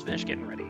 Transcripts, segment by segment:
finish getting ready.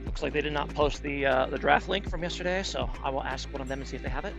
Looks like they did not post the draft link from yesterday, so I will ask one of them and see if they have it.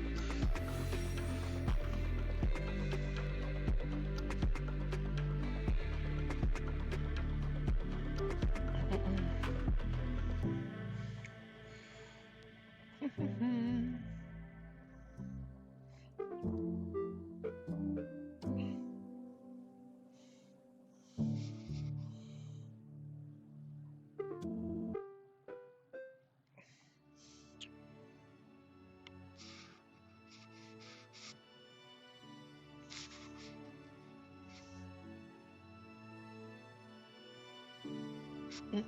Here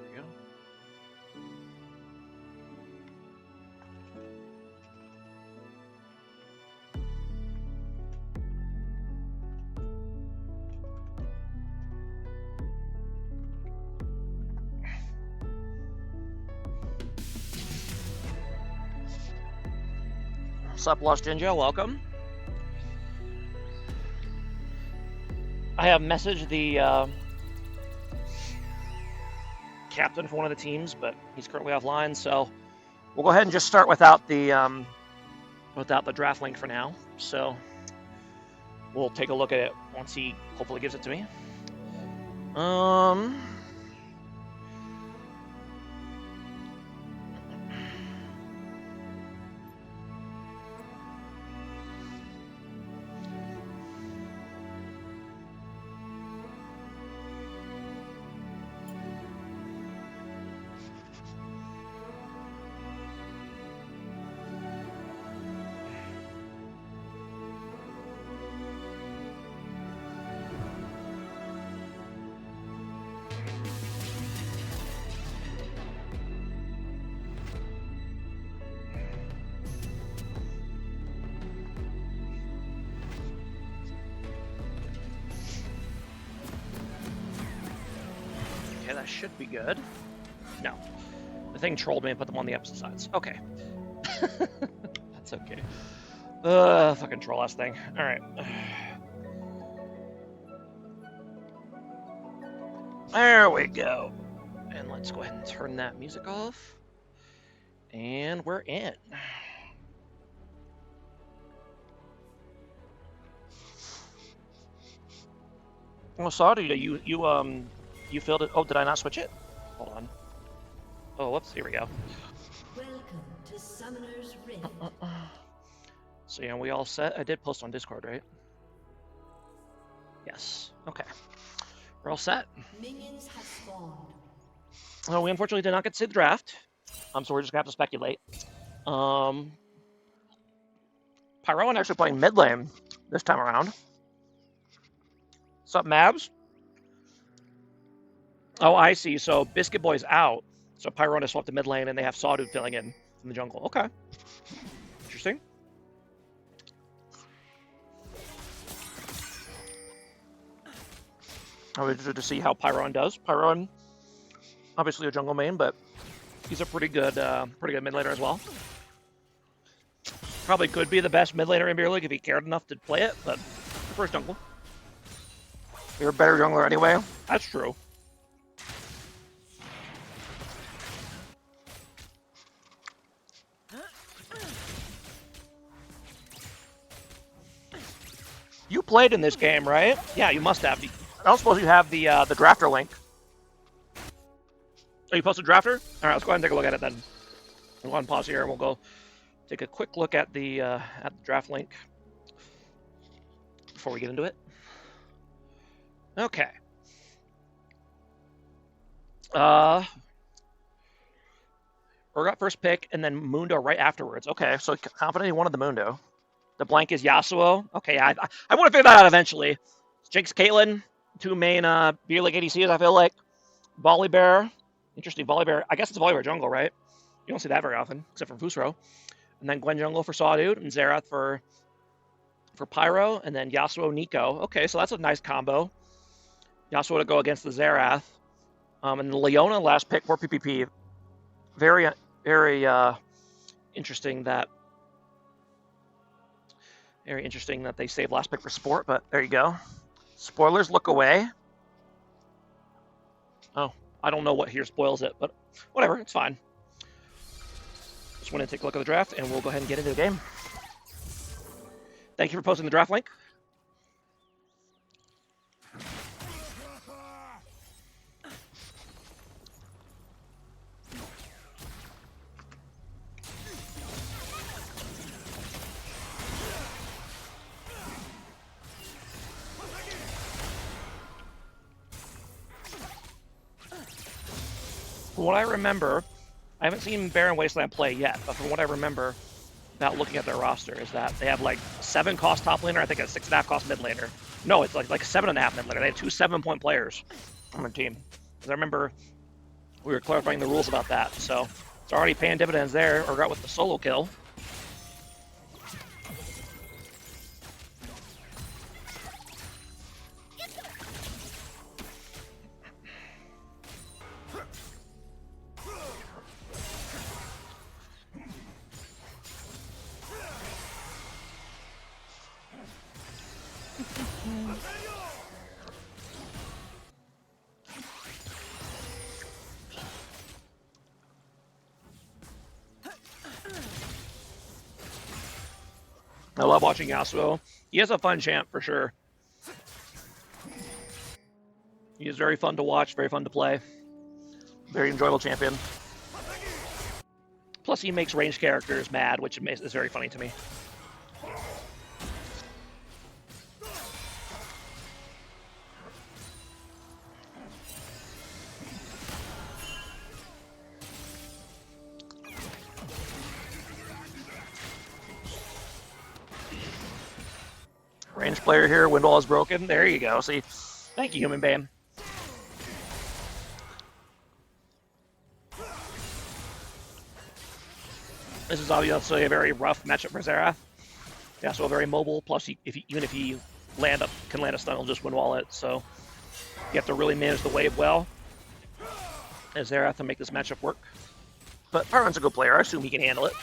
we go. What's up, Lost Ginger? Welcome. I have messaged the captain for one of the teams, but he's currently offline, so we'll go ahead and just start without the draft link for now. So we'll take a look at it once he hopefully gives it to me. That should be good. No. The thing trolled me and put them on the opposite sides. Okay. That's okay. Fucking troll ass thing. Alright. There we go. And let's go ahead and turn that music off. And we're in. Oh, sorry, you filled it. Oh, did I not switch it? Hold on. Oh, whoops. Here we go. Welcome to Summoner's Rift. So, yeah, we all set? I did post on Discord, right? Yes. Okay. We're all set. Minions have spawned. Well, we unfortunately did not get to see the draft. So we're just going to have to speculate. Pyroan actually playing mid lane this time around. What's up, Mabs? Oh, I see. So Biscuit Boy's out. So Pyroan has swapped to mid lane, and they have Sawdude filling in from the jungle. Okay. Interesting. I'm interested to see how Pyroan does. Pyroan, obviously a jungle main, but he's a pretty good mid laner as well. Probably could be the best mid laner in Beer League if he cared enough to play it, but prefers jungle. You're a better jungler anyway. That's true. You played in this game, right? Yeah, you must have. I don't suppose you have the drafter link. Oh, you posted drafter? All right, let's go ahead and take a look at it then. We'll go ahead and pause here, and we'll go take a quick look at the draft link before we get into it. Okay. We got first pick, and then Mundo right afterwards. Okay, so confident he wanted the Mundo. The blank is Yasuo. Okay, I want to figure that out eventually. Jake's Caitlyn, two main beer league ADCs, I feel like. Volibear. Interesting, Volibear. I guess it's Volibear jungle, right? You don't see that very often, except from Fusro. And then Gwen jungle for Sawdude, and Xerath for Pyro, and then Yasuo Nico. Okay, so that's a nice combo. Yasuo to go against the Xerath. And Leona last pick for PPP. Very, very interesting that they saved last pick for support, but there you go. Spoilers, look away. Oh, I don't know what here spoils it, but whatever, it's fine. Just want to take a look at the draft, and we'll go ahead and get into the game. Thank you for posting the draft link. From what I remember, I haven't seen Barren Wasteland play yet, but from what I remember about looking at their roster is that they have like 7 cost top laner, I think a 6.5 cost mid laner. No, it's like 7.5 mid laner. They have 2 7-point players on their team. Because I remember we were clarifying the rules about that, so it's already paying dividends there, or got with the solo kill. I love watching Yasuo. He has a fun champ for sure. He is very fun to watch, very fun to play. Very enjoyable champion. Plus he makes ranged characters mad, which is very funny to me. Range player here, wind wall is broken. There you go. See, thank you, Human Bane. This is obviously a very rough matchup for Xerath. Yeah, so very mobile. Plus, even if he can land a stun, he'll just wind wall it. So you have to really manage the wave well as Xerath to make this matchup work. But Pyron's a good player. I assume he can handle it.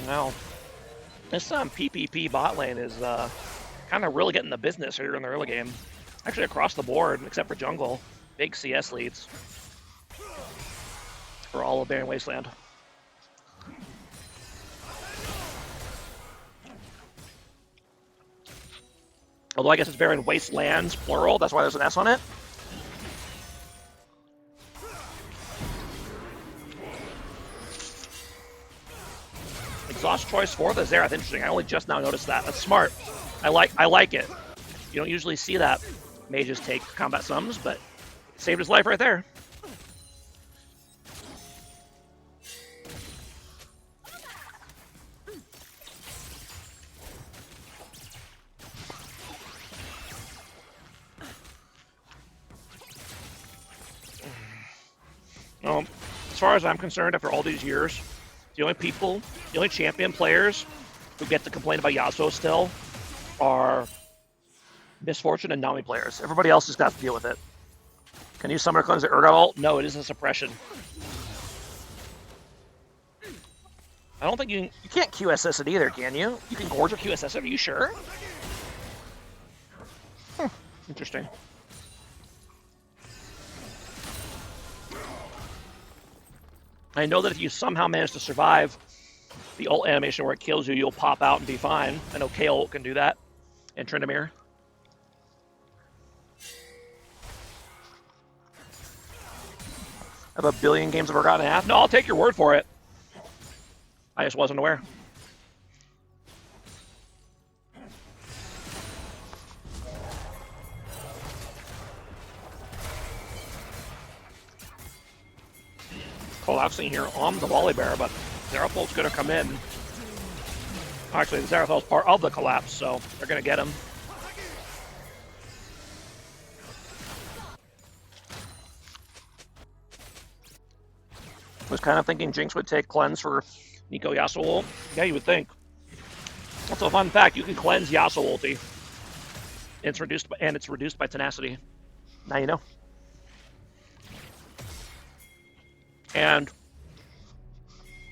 Now, this PPP bot lane is kind of really getting the business here in the early game. Actually, across the board, except for jungle, big CS leads for all of Barren Wasteland. Although I guess it's Barren Wastelands, plural, that's why there's an S on it. Exhaust choice for the Xerath, interesting. I only just now noticed that. That's smart. I like it. You don't usually see that mages take combat sums, but it saved his life right there. As far as I'm concerned, after all these years, the only champion players who get to complain about Yasuo still are Misfortune and Nami players. Everybody else has got to deal with it. Can you Summoner Cleanse the Urgot ult? No, it is a suppression. I don't think you can't QSS it either, can you? You can Gorge or QSS it, are you sure? Interesting. I know that if you somehow manage to survive the ult animation where it kills you, you'll pop out and be fine. I know KO ult can do that, and Tryndamere. I have a billion games of Forgotten Half. No, I'll take your word for it. I just wasn't aware. Collapsing here on the Volibear, but Zerapult's going to come in. Actually, the Zerapult's part of the collapse, so they're going to get him. Was kind of thinking Jinx would take cleanse for Nico Yasuo ult. Yeah, you would think. That's a fun fact. You can cleanse Yasuo ulti. It's reduced by tenacity. Now you know. And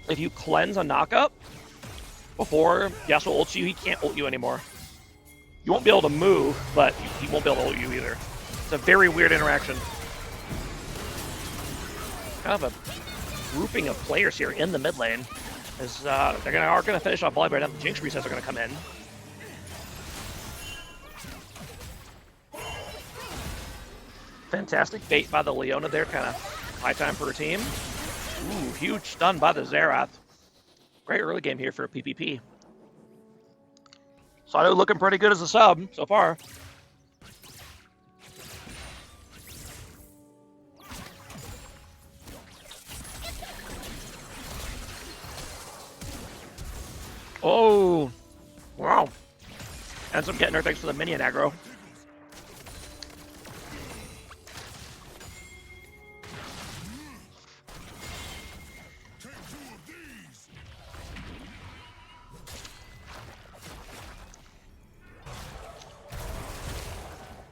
if you cleanse a knockup before Yasuo ults you, he can't ult you anymore. You won't be able to move, but he won't be able to ult you either. It's a very weird interaction. Kind of a grouping of players here in the mid lane. As are gonna finish off volley, but now the Jinx resets are gonna come in. Fantastic bait by the Leona there, kind of high time for a team. Ooh, huge stun by the Xerath. Great early game here for a PPP. Sato looking pretty good as a sub so far. Oh, wow. Ends up getting her thanks to the minion aggro.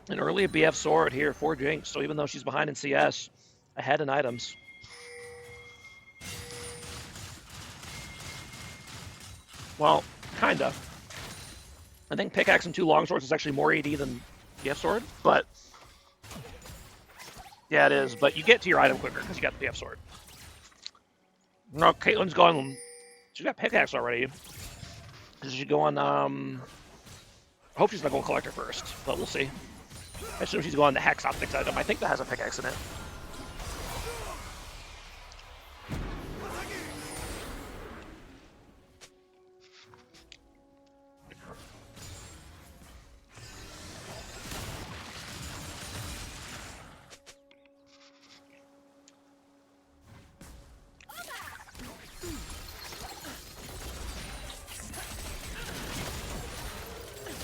An early BF sword here for Jinx, so even though she's behind in CS, ahead in items. Well, kinda. I think pickaxe and 2 longswords is actually more AD than BF sword, but yeah, it is. But you get to your item quicker because you got the BF sword. No, Caitlyn's going. She's got pickaxe already. She's going. I hope she's not going collector first, but we'll see. I assume she's going the Hex Optics item. I think that has a pickaxe in it.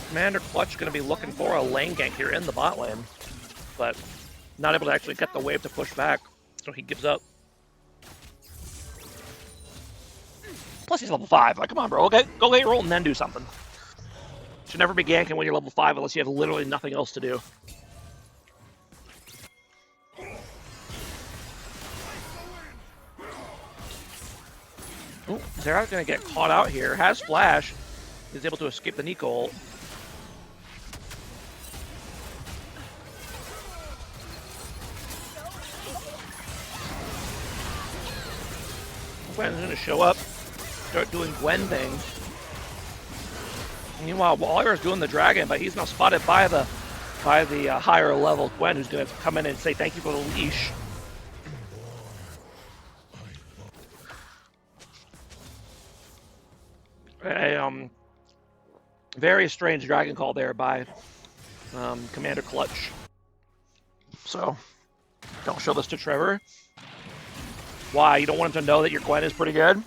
Commander Clutch going to be looking for a lane gank here in the bot lane, but not able to actually get the wave to push back, so he gives up. Plus he's level 5. Like, come on, bro. Okay, go get your ult and then do something. Should never be ganking when you're level 5 unless you have literally nothing else to do. Ooh, Xerath's going to get caught out here. Has flash. He's able to escape the Nico ult. Gwen's going to show up, start doing Gwen things. Meanwhile, Waller's doing the dragon, but he's now spotted by the higher level Gwen, who's going to come in and say thank you for the leash. A very strange dragon call there by Commander Clutch. So, don't show this to Trevor. Why? You don't want him to know that your Gwen is pretty good?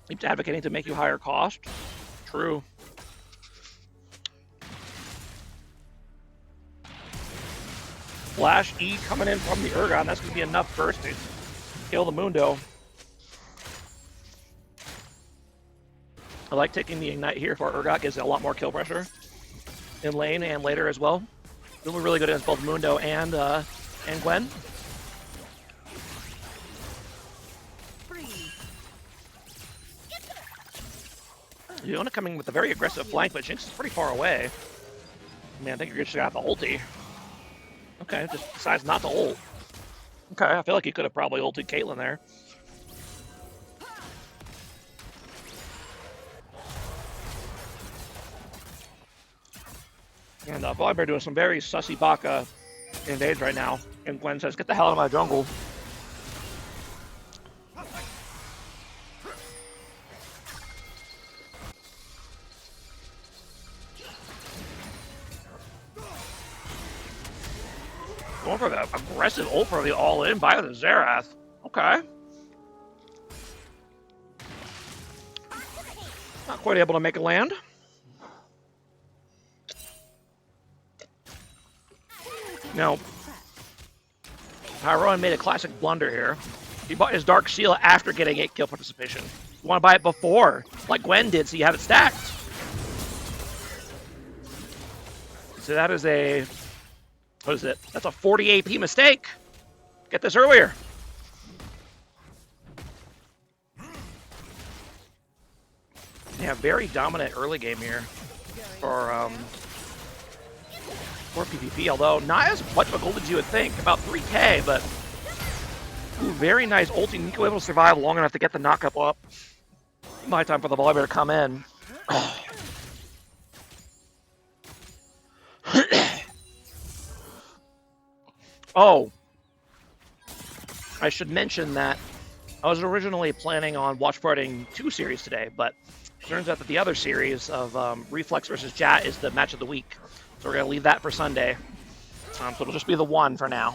Keeps advocating to make you higher cost. True. Flash E coming in from the Urgon. That's going to be enough first to kill the Mundo. I like taking the Ignite here for Urgot. Gives it a lot more kill pressure in lane and later as well. Doing really good against both Mundo and Gwen. Leona coming with a very aggressive flank, but Jinx is pretty far away. Man, I think you're just going to have the ulti. Okay, just decides not to ult. Okay, I feel like he could have probably ulted Caitlyn there. And Volibear doing some very sussy baka invades right now. And Gwen says, get the hell out of my jungle. Going for the aggressive ult for the all-in by the Xerath. Okay. Not quite able to make a land. Now, Tyrone made a classic blunder here. He bought his Dark Seal after getting 8 kill participation. You want to buy it before, like Gwen did, so you have it stacked. So that is a, what is it? That's a 40 AP mistake. Get this earlier. Yeah, very dominant early game here for PPP, although not as much of a gold as you would think. About 3k, but ooh, very nice ulti. Nico able to survive long enough to get the knockup up. My time for the Volibear to come in. Oh, I should mention that I was originally planning on watch partying 2 series today, but it turns out that the other series of Reflex versus Jat is the match of the week. So we're going to leave that for Sunday. So it'll just be the one for now.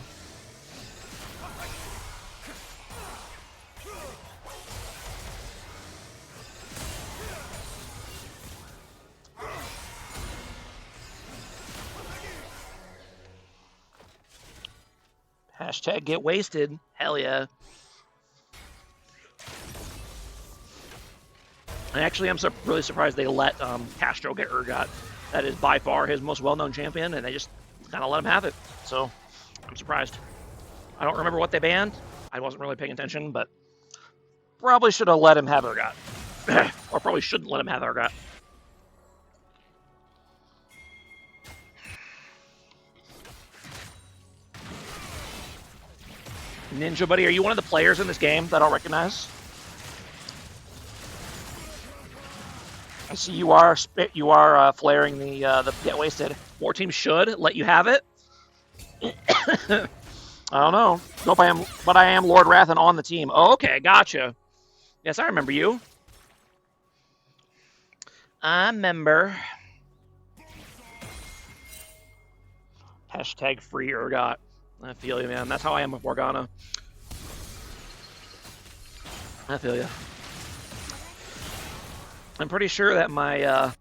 Hashtag get wasted. Hell yeah. And actually, I'm really surprised they let Castro get Urgot. That is by far his most well-known champion, and they just kind of let him have it. So I'm surprised. I don't remember what they banned. I wasn't really paying attention, but probably should have let him have Urgot. Or probably shouldn't let him have Urgot. Ninja Buddy, are you one of the players in this game that I'll recognize? I see you are flaring the get wasted. More teams should let you have it. I don't know. But I am Lord Wrath and on the team. Oh, okay, gotcha. Yes, I remember you. I remember. Hashtag free Urgot. I feel you, man. That's how I am with Morgana. I feel you. I'm pretty sure that my,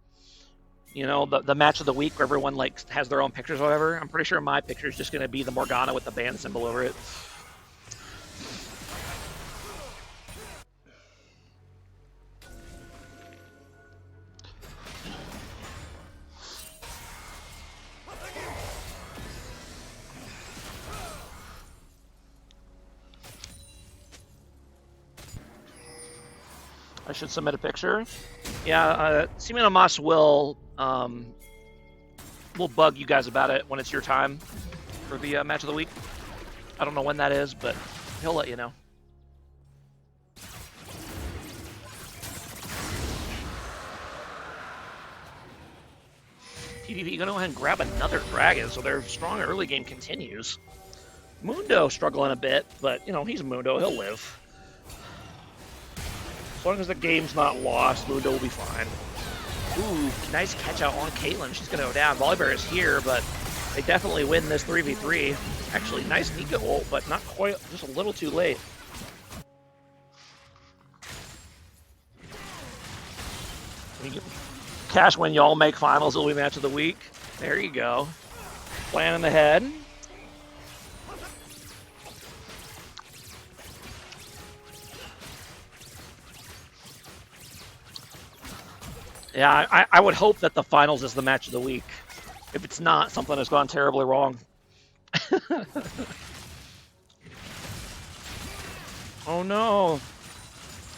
you know, the match of the week where everyone like has their own pictures or whatever, I'm pretty sure my picture is just going to be the Morgana with the band symbol over it. I should submit a picture. Yeah, Simeno Mas will bug you guys about it when it's your time for the match of the week. I don't know when that is, but he'll let you know. PPP gonna go ahead and grab another dragon, so their strong early game continues. Mundo struggling a bit, but you know he's Mundo, he'll live. As long as the game's not lost, Mundo will be fine. Ooh, nice catch out on Caitlyn. She's going to go down. Volibear is here, but they definitely win this 3v3. Actually, nice Nika ult, but not quite, just a little too late. Cash, when y'all make finals, it'll be match of the week. There you go. Planning ahead. Yeah, I would hope that the finals is the match of the week. If it's not, something has gone terribly wrong. Oh no.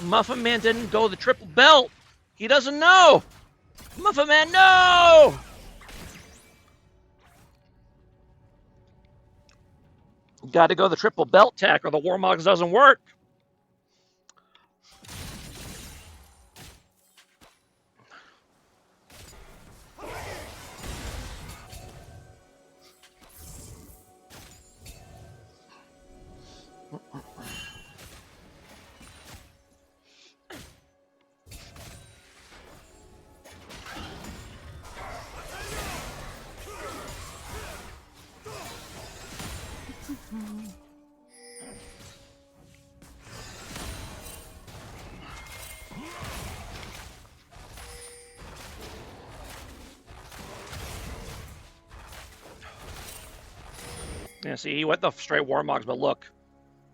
Muffin Man didn't go the triple belt. He doesn't know. Muffin Man, no! Got to go the triple belt tech or the Warmogs doesn't work. Yeah, see, he went the straight Warmogs, but look,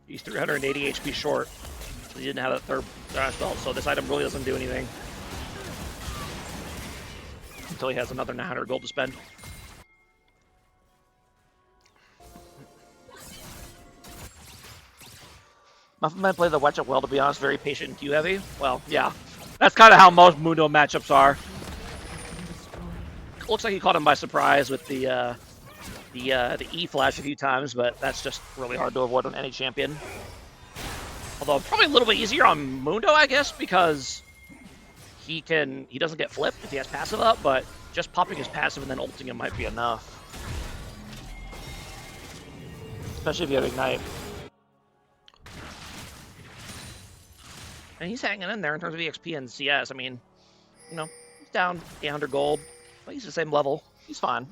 he's 380 HP short. So he didn't have that third spell, so this item really doesn't do anything until he has another 900 gold to spend. Muffin played the matchup well, to be honest, very patient and Q heavy. Well, yeah, that's kind of how most Mundo matchups are. Looks like he caught him by surprise with the E flash a few times, but that's just really hard to avoid on any champion. Although probably a little bit easier on Mundo, I guess, because he doesn't get flipped if he has passive up, but just popping his passive and then ulting him might be enough. Especially if you have Ignite. And he's hanging in there in terms of EXP and CS. I mean, you know, he's down 800 gold, but he's the same level. He's fine.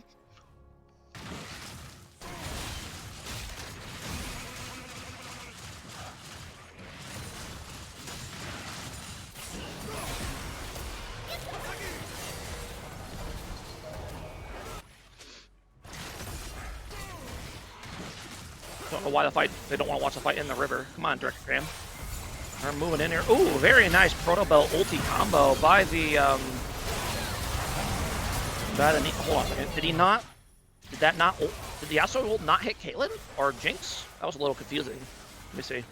Don't know why they don't want to watch the fight in the river. Come on, Director Graham. They're moving in here. Ooh, very nice Proto Belt ulti combo by the hold on a second. Did the Yasuo ult not hit Caitlyn or Jinx? That was a little confusing. Let me see.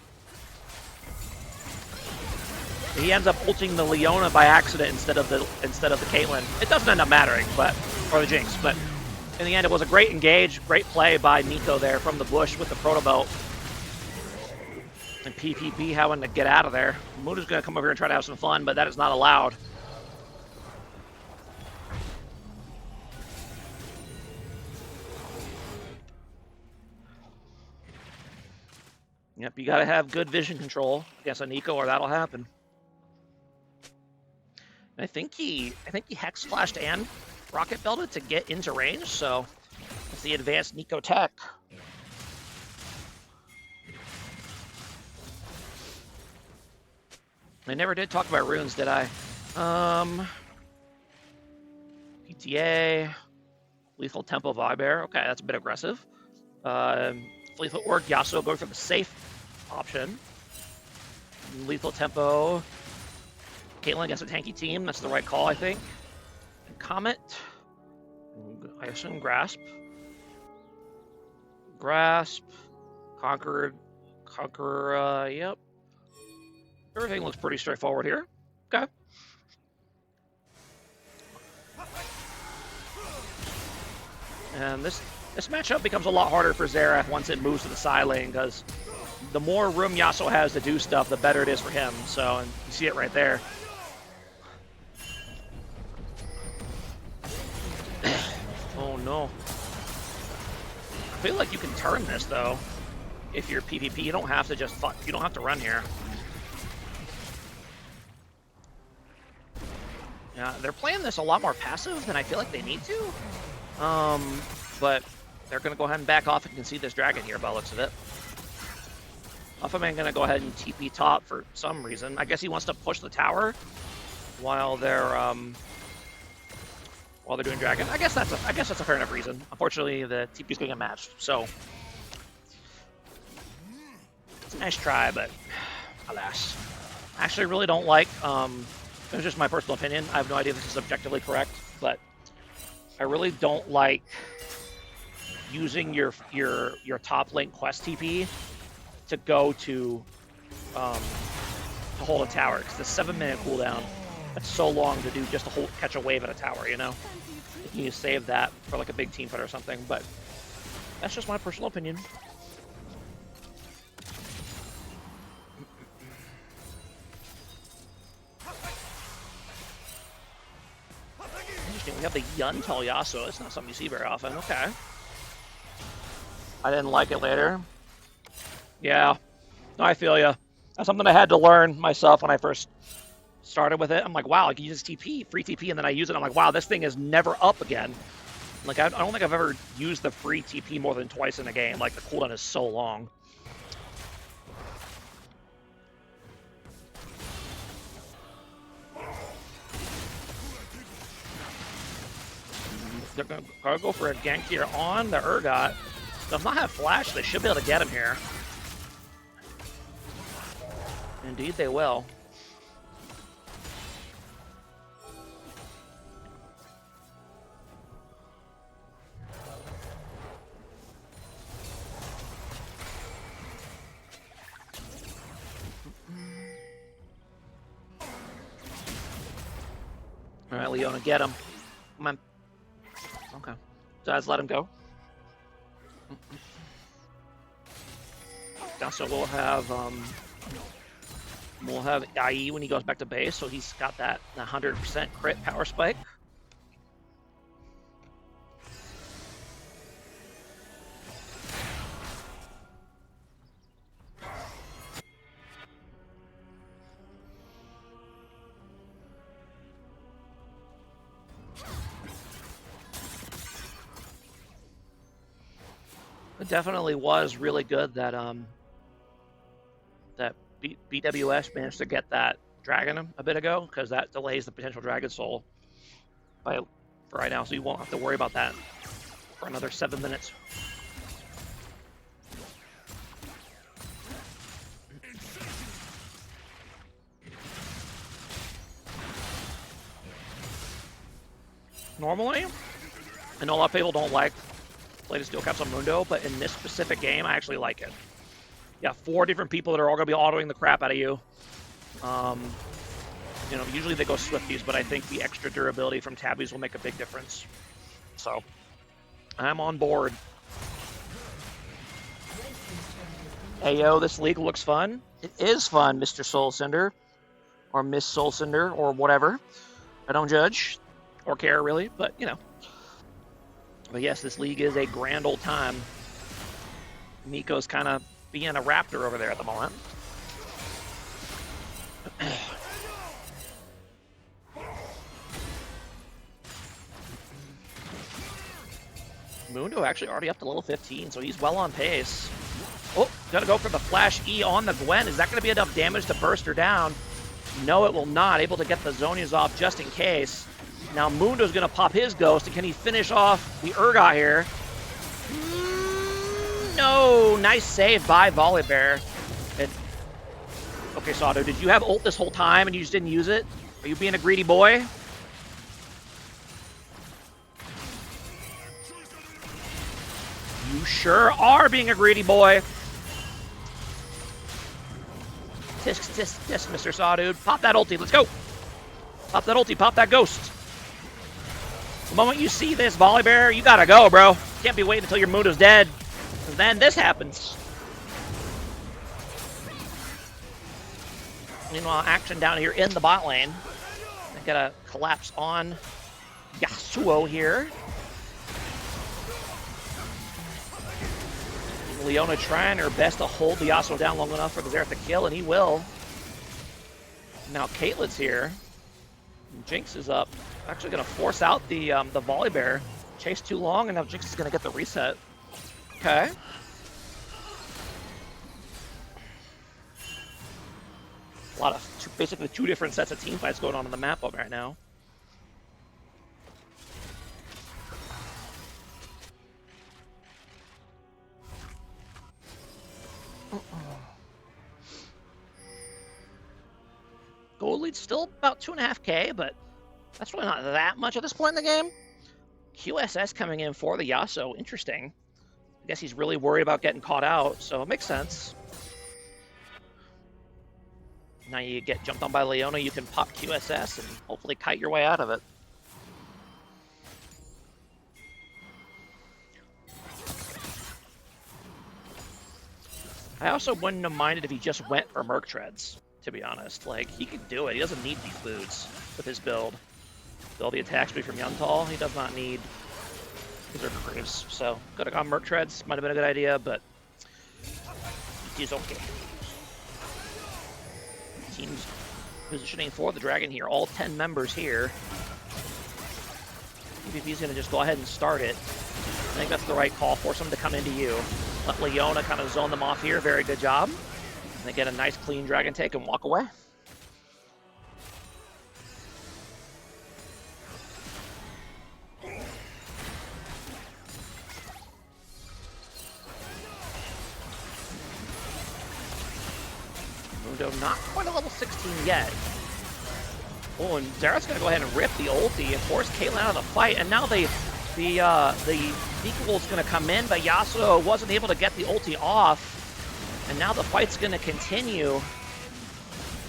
He ends up ulting the Leona by accident instead of the Caitlyn. It doesn't end up mattering, or the Jinx, but in the end it was a great engage, great play by Nico there from the bush with the Proto Belt. And PPP having to get out of there. Muda's going to come over here and try to have some fun, but that is not allowed. Yep, you got to have good vision control against a Nico, or that'll happen. And I think he Hex Flashed and Rocket Belted to get into range, so it's the advanced Nico tech. I never did talk about runes, did I? PTA, Lethal Tempo Vibear. Okay, that's a bit aggressive. Lethal Orc, Yasuo going for the safe option. Lethal Tempo. Caitlyn against a tanky team. That's the right call, I think. And Comet. I assume Grasp. Conqueror, yep. Everything looks pretty straightforward here. Okay. And this matchup becomes a lot harder for Xerath once it moves to the side lane, because the more room Yasuo has to do stuff, the better it is for him. So, and you see it right there. Oh no. I feel like you can turn this though. If you're PPP, you don't have to you don't have to run here. Yeah, they're playing this a lot more passive than I feel like they need to. But they're going to go ahead and back off and concede this dragon here by the looks of it. Alphaman going to go ahead and TP top for some reason. I guess he wants to push the tower while they're doing dragon. I guess that's a fair enough reason. Unfortunately, the TP's going to get matched, so it's a nice try, but alas. I actually really don't like. It's just my personal opinion. I have no idea if this is objectively correct, but I really don't like using your top lane quest TP to go to hold a tower, because the 7-minute cooldown, that's so long to do just to catch a wave at a tower, you know? You save that for like a big team fight or something, but that's just my personal opinion. Interesting, we have the Yuntal Yasuo. It's not something you see very often. Okay. I didn't like it later. Yeah, no, I feel ya. That's something I had to learn myself when I first started with it. I'm like, wow, I can use this TP, free TP, and then I use it. I'm like, wow, this thing is never up again. Like, I don't think I've ever used the free TP more than twice in a game. Like, the cooldown is so long. They're going to go for a gank here on the Urgot. Does not have flash. They should be able to get him here. Indeed, they will. All right, Leona, get him. Come on. Okay. Guys, let him go. Now, so we'll have IE when he goes back to base, so he's got that 100% crit power spike. It definitely was really good that that BWS managed to get that dragon a bit ago, because that delays the potential dragon soul for right now, so you won't have to worry about that for another 7 minutes. Normally, I know a lot of people don't like play the Steel Caps on Mundo, but in this specific game, I actually like it. You got 4 different people that are all going to be autoing the crap out of you. You know, usually they go Swifties, but I think the extra durability from Tabbies will make a big difference. So, I'm on board. Hey, yo, this league looks fun. It is fun, Mr. Soul Cinder. Or Miss Soul Cinder, or whatever. I don't judge. Or care, really, but, you know. But yes, this league is a grand old time. Nico's kind of being a raptor over there at the moment. Mundo actually already up to level 15, so he's well on pace. Oh, gonna go for the Flash E on the Gwen. Is that gonna be enough damage to burst her down? No, it will not. Able to get the Zonias off just in case. Now Mundo's gonna pop his Ghost, and can he finish off the Urgot here? No, nice save by Volibear. Okay, Sado, did you have ult this whole time and you just didn't use it? Are you being a greedy boy? You sure are being a greedy boy. Tisk, tisk, tisk, Mr. Sawdude. Pop that ulti, let's go. Pop that ulti, pop that Ghost. The moment you see this Volibear, you gotta go, bro. Can't be waiting until your Mundo's dead. And then this happens. Meanwhile, action down here in the bot lane. They got a collapse on Yasuo here. Leona trying her best to hold the Yasuo down long enough for the Xerath to kill, and he will. Now Caitlyn's here. Jinx is up. Actually going to force out the Volibear. Chase too long, and now Jinx is going to get the reset. Okay. A lot of basically 2 different sets of team fights going on the map right now. Gold lead's still about 2.5k, but that's really not that much at this point in the game. QSS coming in for the Yasuo. Interesting. I guess he's really worried about getting caught out, so it makes sense. Now you get jumped on by Leona, you can pop QSS and hopefully kite your way out of it. I also wouldn't have minded if he just went for Merc Treads, to be honest. Like, he could do it. He doesn't need these boots with his build. With all the attack speed from Yuntal, he does not need Berserker Greaves. So, could have gone Merc Treads. Might have been a good idea, but he's okay. Team's positioning for the Dragon here. All 10 members here. PPP's going to just go ahead and start it. I think that's the right call. Force them to come into you. Let Leona kind of zone them off here. Very good job. And they get a nice clean Dragon take and walk away. Mundo not quite a level 16 yet. Oh, and Xerath's gonna go ahead and rip the ulti and force Caitlyn out of the fight. And now the Deagle is gonna come in, but Yasuo wasn't able to get the ulti off. And now the fight's gonna continue.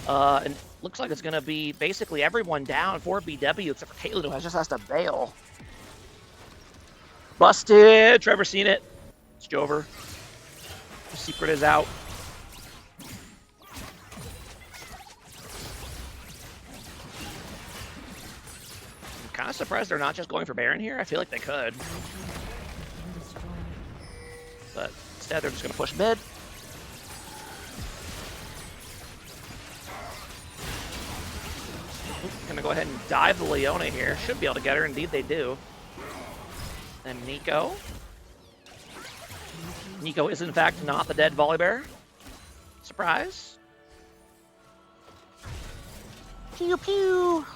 And looks like it's gonna be basically everyone down for BW except for Caitlyn, who just has to bail. Busted! Trevor seen it. It's Jover. The secret is out. I'm kind of surprised they're not just going for Baron here. I feel like they could. But instead, they're just going to push mid. Going to go ahead and dive the Leona here. Should be able to get her. Indeed, they do. Then Nico. Nico is, in fact, not the dead Volibear. Surprise. Pew pew!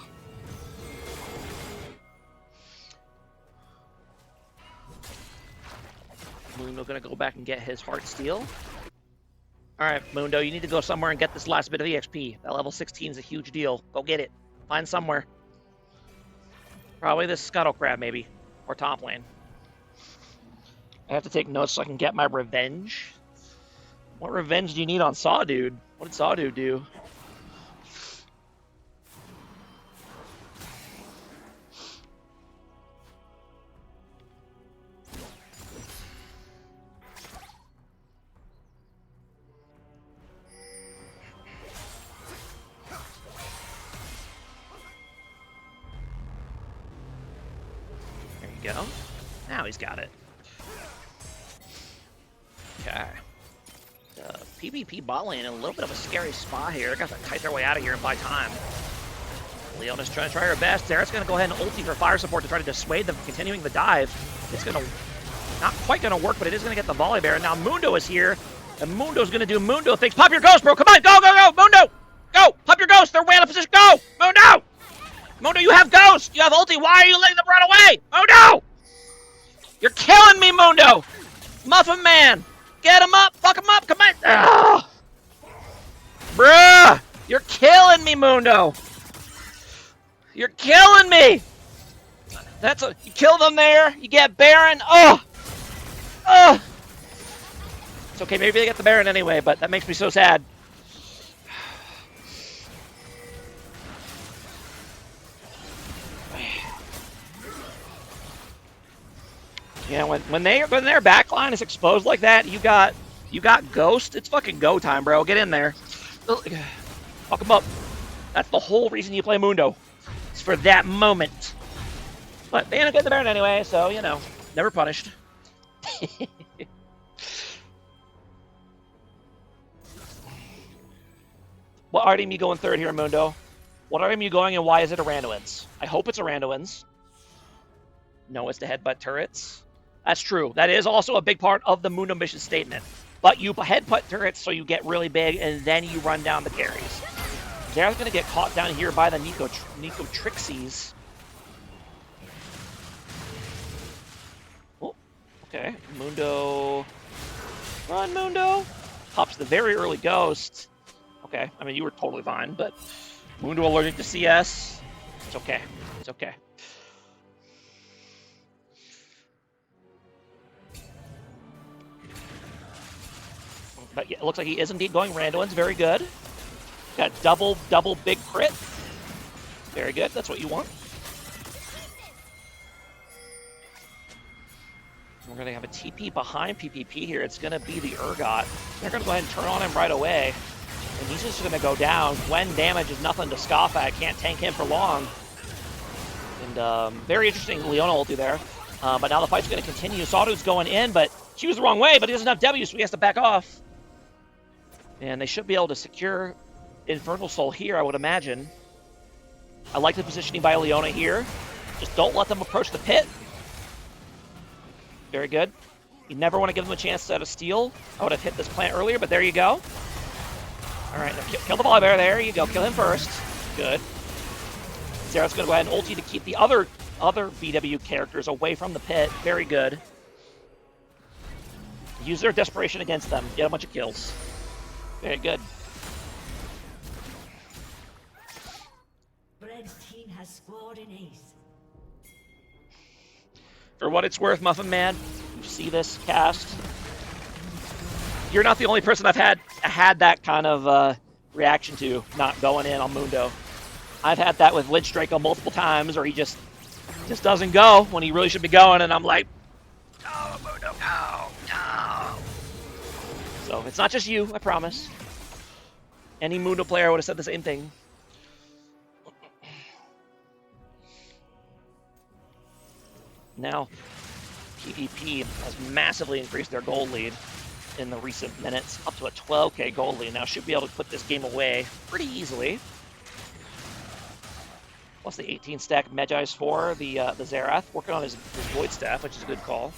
Mundo gonna go back and get his heart steal. Alright, Mundo, you need to go somewhere and get this last bit of EXP. That level 16 is a huge deal. Go get it. Find somewhere. Probably this Scuttle Crab, maybe. Or top lane. I have to take notes so I can get my revenge. What revenge do you need on Saw Dude? What did Saw Dude do? There you go. Now he's got it. Okay. PPP bot lane in a little bit of a scary spot here. They're going to have to kite their way out of here and buy time. Leona's trying to try her best. Xerath's going to go ahead and ulti for fire support to try to dissuade them from continuing the dive. It's going to... not quite going to work, but it is going to get the Volibear. And now Mundo is here. And Mundo's going to do Mundo things. Pop your ghost, bro! Come on! Go, go, go! Mundo! Go! Pop your ghost! They're way out of position! Go! Mundo! Mundo, you have ghost! You have ulti! Why are you letting them run away? Mundo! You're killing me, Mundo! Muffin Man! Get him up! Fuck him up! Come on! Ugh. Bruh! You're killing me, Mundo! You're killing me! That's a... you kill them there, you get Baron. Oh! Oh! It's okay, maybe they get the Baron anyway, but that makes me so sad. Yeah, when their backline is exposed like that, you got Ghost. It's fucking go time, bro. Get in there. Fuck him up. That's the whole reason you play Mundo. It's for that moment. But they end up getting the Baron anyway, so you know, never punished. What item you going third here, Mundo? What item you going and why is it a Randuin's? I hope it's a Randuin's. No, it's the headbutt turrets. That's true. That is also a big part of the Mundo mission statement. But you headbutt turrets so you get really big, and then you run down the carries. Xerath's going to get caught down here by the Nico Trixies. Oh, okay. Mundo. Run, Mundo. Pops the very early ghost. Okay, I mean, you were totally fine, but Mundo allergic to CS. It's okay. It's okay. But yeah, it looks like he is indeed going Randuin's. Very good. Got double big crit. Very good. That's what you want. We're going to have a TP behind PPP here. It's going to be the Urgot. They're going to go ahead and turn on him right away. And he's just going to go down. Gwen damage is nothing to scoff at. Can't tank him for long. And very interesting Leona ulti there. But now the fight's going to continue. Sawdude's going in, but she was the wrong way, but he doesn't have W, so he has to back off. And they should be able to secure Infernal Soul here, I would imagine. I like the positioning by Leona here. Just don't let them approach the pit. Very good. You never want to give them a chance to have a steal. I would have hit this plant earlier, but there you go. All right, now kill the Volibear. There you go. Kill him first. Good. Xerath's going to go ahead and ulti to keep the other BW characters away from the pit. Very good. Use their desperation against them. Get a bunch of kills. Very good. Red team has scored an ace. For what it's worth, Muffin Man, you see this cast. You're not the only person I've had that kind of reaction to, not going in on Mundo. I've had that with Lich Draco multiple times, or he just doesn't go when he really should be going, and I'm like, no, Mundo, no. So it's not just you, I promise. Any Mundo player would have said the same thing. Now, PPP has massively increased their gold lead in the recent minutes, up to a 12k gold lead. Now should be able to put this game away pretty easily. Plus the 18 stack Magi's for the Xerath, working on his Void Staff, which is a good call.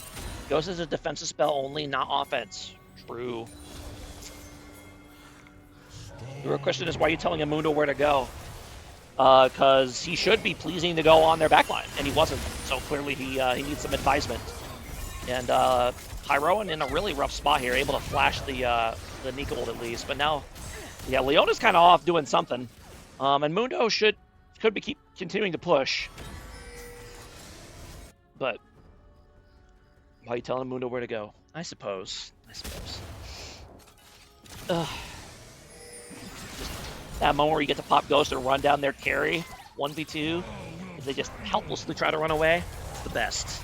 Goes as a defensive spell only, not offense. True. The real question is, why are you telling Amundo where to go? Because he should be pleasing to go on their backline, and he wasn't. So clearly he needs some advisement. And Pyroan in a really rough spot here, able to flash the Nika ult at least. But now, yeah, Leona's kind of off doing something. And Mundo could be continuing to push. But why are you telling Mundo where to go? I suppose. Ugh. That moment where you get to pop Ghost and run down their carry, 1v2, if they just helplessly try to run away, it's the best.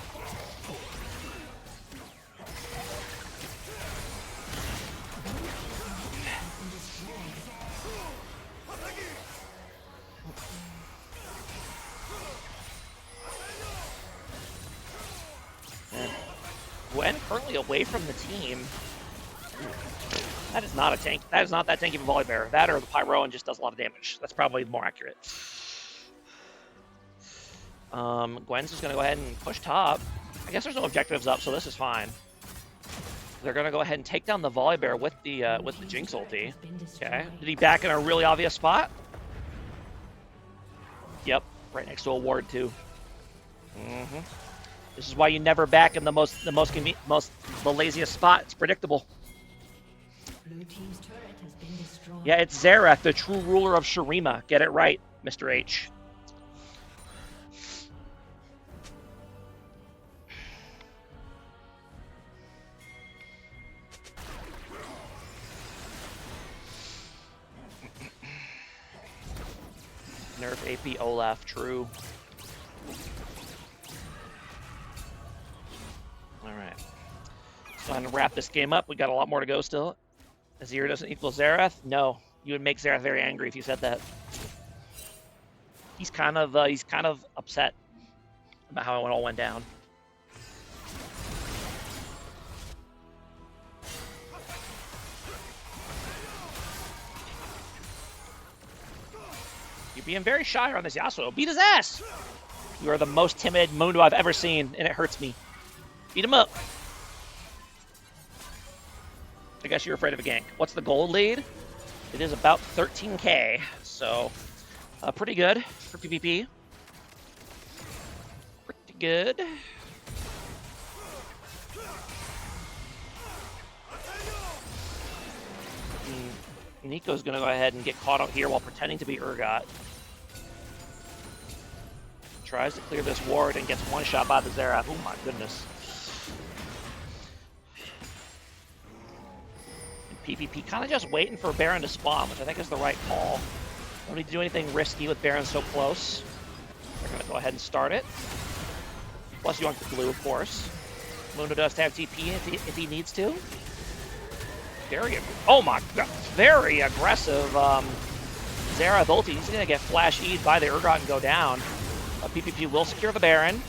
And Gwen currently away from the team. That is not a tank. That is not that tanky of a volley bearer. That or the Pyroan just does a lot of damage. That's probably more accurate. Gwen's just going to go ahead and push top. I guess there's no objectives up, so this is fine. They're going to go ahead and take down the volley bear with the Jinx ulti. Okay. Did he back in a really obvious spot? Yep. Right next to a ward too. This is why you never back in the laziest spot. It's predictable. Blue team's turret has been destroyed. Yeah, it's Xerath, the true ruler of Shurima. Get it right, Mr. H. Nerf AP Olaf, true. Alright. Time to wrap this game up. We got a lot more to go still. Azir doesn't equal Xerath? No. You would make Xerath very angry if you said that. He's kind of upset about how it all went down. You're being very shy on this Yasuo. Beat his ass! You are the most timid Mundo I've ever seen, and it hurts me. Beat him up. I guess you're afraid of a gank. What's the gold lead? It is about 13k, so pretty good for PPP. Pretty good. Nico's going to go ahead and get caught out here while pretending to be Urgot. Tries to clear this ward and gets one shot by the Xerath. Oh my goodness. PPP kind of just waiting for Baron to spawn, which I think is the right call. Don't need to do anything risky with Baron so close. They're going to go ahead and start it. Plus you want the blue, of course. Mundo does have TP if he needs to. Oh my god, very aggressive Xerath ulti. He's going to get flash E'd by the Urgot and go down. PPP will secure the Baron.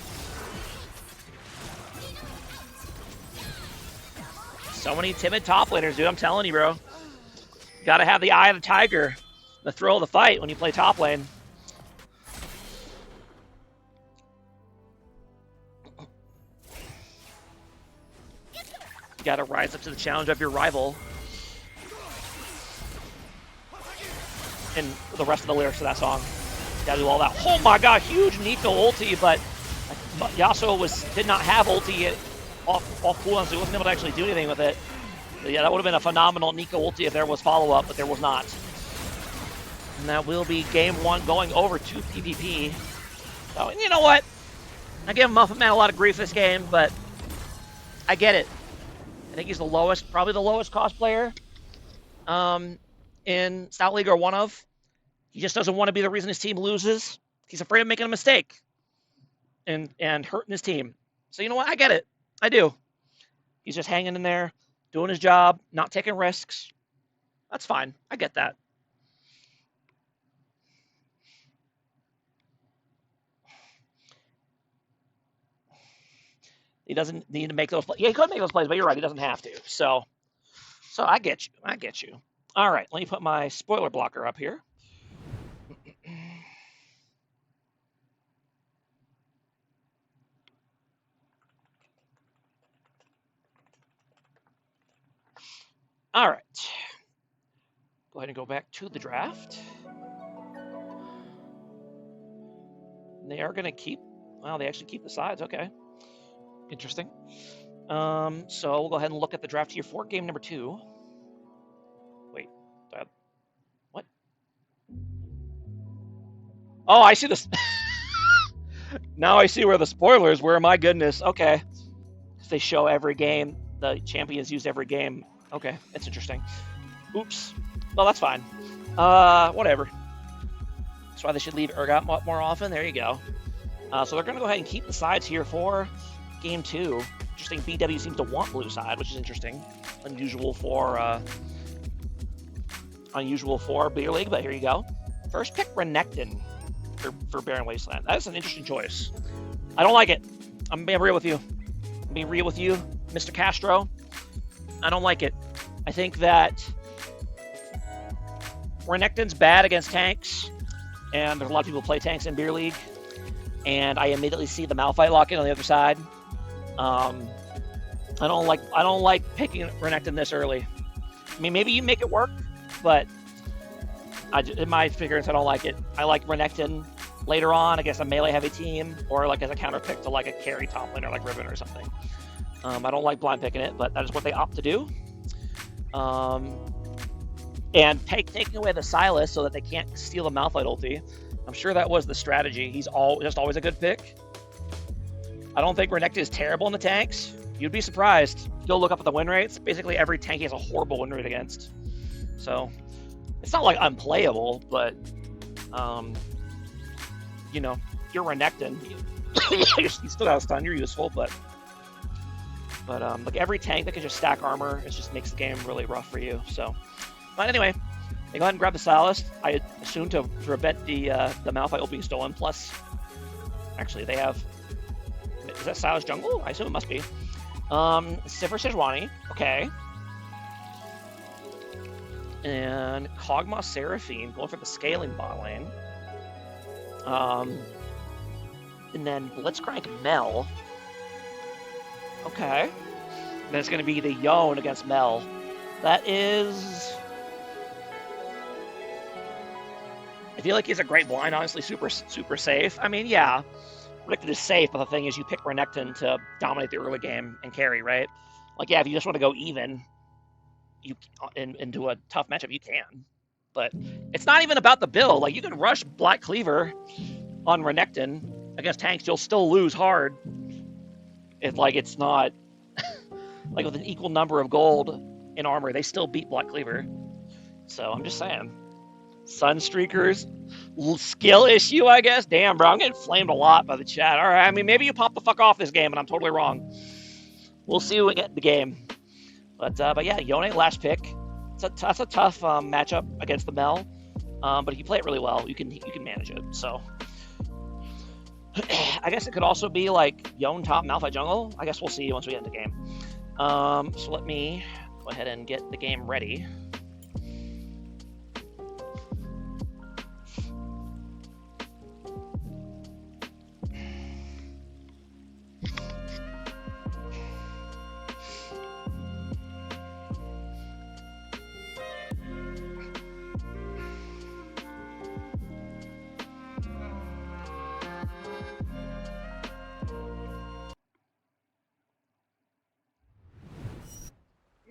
So many timid top laners, dude. I'm telling you, bro. You gotta have the eye of the tiger, the thrill of the fight when you play top lane. You gotta rise up to the challenge of your rival. And the rest of the lyrics of that song. You gotta do all that. Oh my god, huge Nico ulti, but Yasuo did not have ulti off cooldown, so he wasn't able to actually do anything with it. But yeah, that would have been a phenomenal Nico ulti if there was follow-up, but there was not. And that will be game 1 going over to PPP. So, you know what? I give Muffin Man a lot of grief this game, but I get it. I think he's the lowest, probably the lowest cost player in Stout League, or one of. He just doesn't want to be the reason his team loses. He's afraid of making a mistake and hurting his team. So you know what? I get it. I do. He's just hanging in there, doing his job, not taking risks. That's fine. I get that. He doesn't need to make those plays. Yeah, he could make those plays, but you're right. He doesn't have to. So I get you. I get you. All right. Let me put my spoiler blocker up here. All right. Go ahead and go back to the draft. They are going to keep. Wow, they actually keep the sides. Okay. Interesting. So we'll go ahead and look at the draft here for game number 2. Wait. What? Oh, I see this. Now I see where the spoilers were. My goodness. Okay. They show every game. The champions used every game. Okay, that's interesting. Oops. Well, that's fine. Whatever. That's why they should leave Urgot more often. There you go. So they're going to go ahead and keep the sides here for game 2. Interesting. BW seems to want blue side, which is interesting. Unusual for Beer League, but here you go. First pick Renekton for Barren Wasteland. That's an interesting choice. I don't like it. I'm being real with you. Mr. Castro. I don't like it. I think that Renekton's bad against tanks, and there's a lot of people who play tanks in Beer League, and I immediately see the Malphite lock-in on the other side. I don't like picking Renekton this early. I mean, maybe you make it work, but in my experience, I don't like it. I like Renekton later on against a melee-heavy team, or like as a counter pick to like a carry top laner like Ribbon or something. I don't like blind picking it, but that is what they opt to do. And taking away the Silas so that they can't steal the Malphite ulti. I'm sure that was the strategy. He's just always a good pick. I don't think Renekton is terrible in the tanks. You'd be surprised. Go look up at the win rates. Basically, every tank he has a horrible win rate against. So it's not like unplayable, but you know, you're Renekton. You still got a stun. You're useful, but like every tank that can just stack armor, it just makes the game really rough for you. So, but anyway, they go ahead and grab the Silas. I assume to prevent the Malphite ult being stolen. Plus, actually, they have. Is that Silas jungle? I assume it must be. Sifir Sejuani. Okay. And Kog'Maw Seraphine going for the scaling bot lane. And then Blitzcrank Mel. Okay. And then it's going to be the Yone against Mel. That is... I feel like he's a great blind, honestly, super safe. I mean, yeah, Renekton is safe, but the thing is you pick Renekton to dominate the early game and carry, right? Like, yeah, if you just want to go even into a tough matchup, you can. But it's not even about the build. Like, you can rush Black Cleaver on Renekton against tanks, you'll still lose hard. It's not like with an equal number of gold in armor, they still beat Black Cleaver. So I'm just saying. Sunstreakers, skill issue, I guess. Damn, bro, I'm getting flamed a lot by the chat. All right, I mean, maybe you pop the fuck off this game, and I'm totally wrong. We'll see when we get the game. But yeah, Yone last pick. That's a tough matchup against the Mel. But if you play it really well, you can manage it. So I guess it could also be like Yone top Malphite jungle. I guess we'll see once we get into the game. So let me go ahead and get the game ready.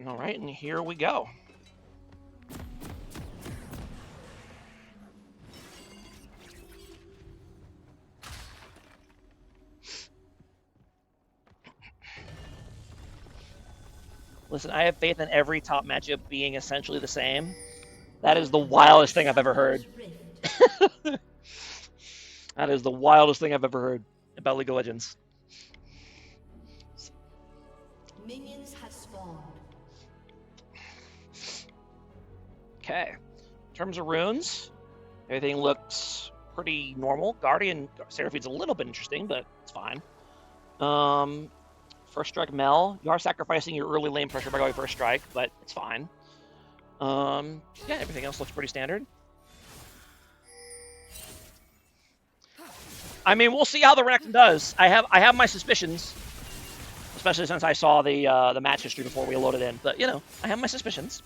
All right, and here we go. Listen, I have faith in every top matchup being essentially the same. That is the wildest thing I've ever heard. That is the wildest thing I've ever heard about League of Legends. Minions have spawned. Okay. In terms of runes, everything looks pretty normal. Guardian Seraphine's a little bit interesting, but it's fine. First strike Mel. You are sacrificing your early lane pressure by going first strike, but it's fine. Yeah, everything else looks pretty standard. I mean, we'll see how the Renekton does. I have my suspicions, especially since I saw the match history before we loaded in. But you know, I have my suspicions.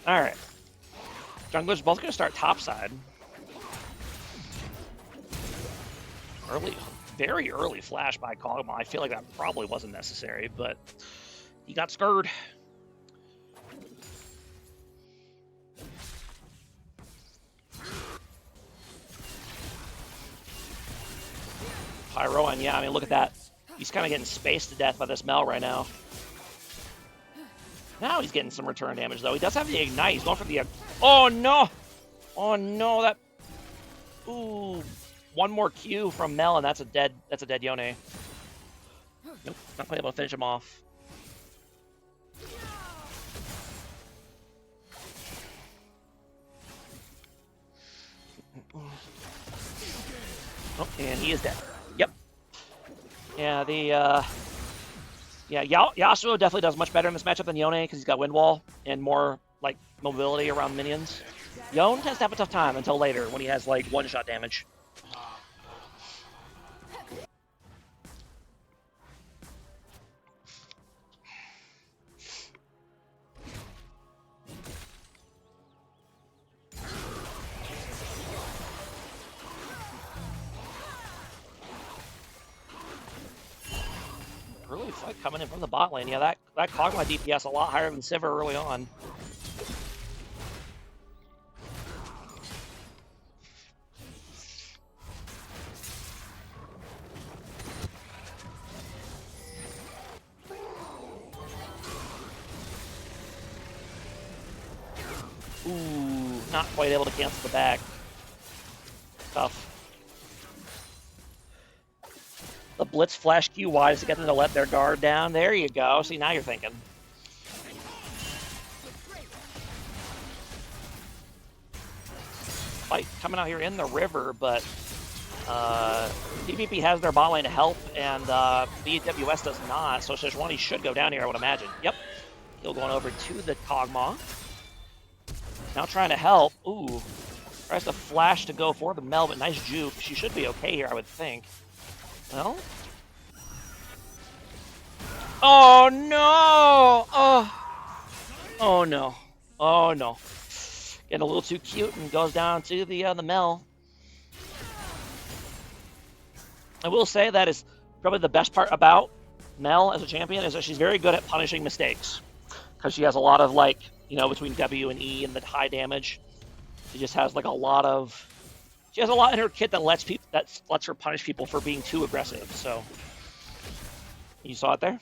All right. Junglers both going to start topside. Very early flash by Kog'Maw. I feel like that probably wasn't necessary, but he got scared. Pyro, and yeah, I mean, look at that. He's kind of getting spaced to death by this Mel right now. Now he's getting some return damage, though. He does have the Ignite. He's going for the... Oh, no! Oh, no, that... Ooh. One more Q from Mel, and that's a dead Yone. Nope, not quite able to finish him off. Oh, and he is dead. Yep. Yeah, Yasuo definitely does much better in this matchup than Yone because he's got Wind Wall and more like mobility around minions. Yone tends to have a tough time until later when he has like one-shot damage. Early fight coming in from the bot lane. Yeah, that Kog'Maw DPS a lot higher than Sivir early on. Ooh, not quite able to cancel the back. Tough. The Blitz flash Q wise to get them to let their guard down. There you go. See, now you're thinking. Fight coming out here in the river, but PPP has their bot lane to help, and BWS does not, so Sejuani should go down here, I would imagine. Yep. He'll going over to the Kog'Maw. Now trying to help. Ooh. Tries to flash to go for the Mel, but nice juke. She should be okay here, I would think. Well. Oh no! Oh no! Oh no! Getting a little too cute and goes down to the Mel. I will say that is probably the best part about Mel as a champion is that she's very good at punishing mistakes because she has a lot of like between W and E and the high damage. She just has like a lot of. She has a lot in her kit that lets her punish people for being too aggressive. So you saw it there.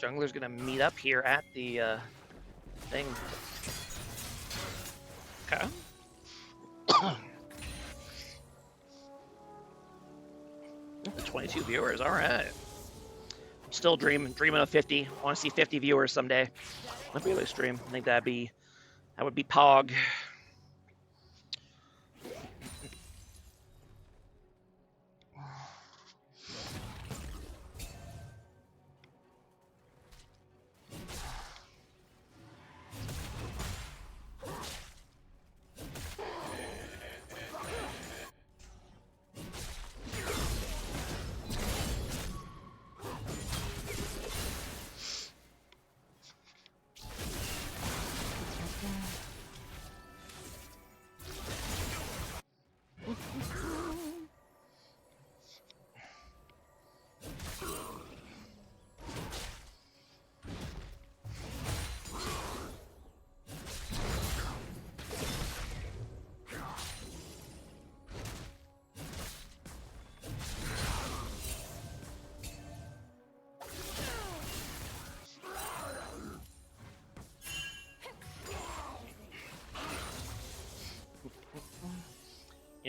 Jungler's gonna meet up here at the thing. Okay. The 22 viewers, all right. Still dreaming of 50. Want to see 50 viewers someday. Might be a stream. I think that would be Pog.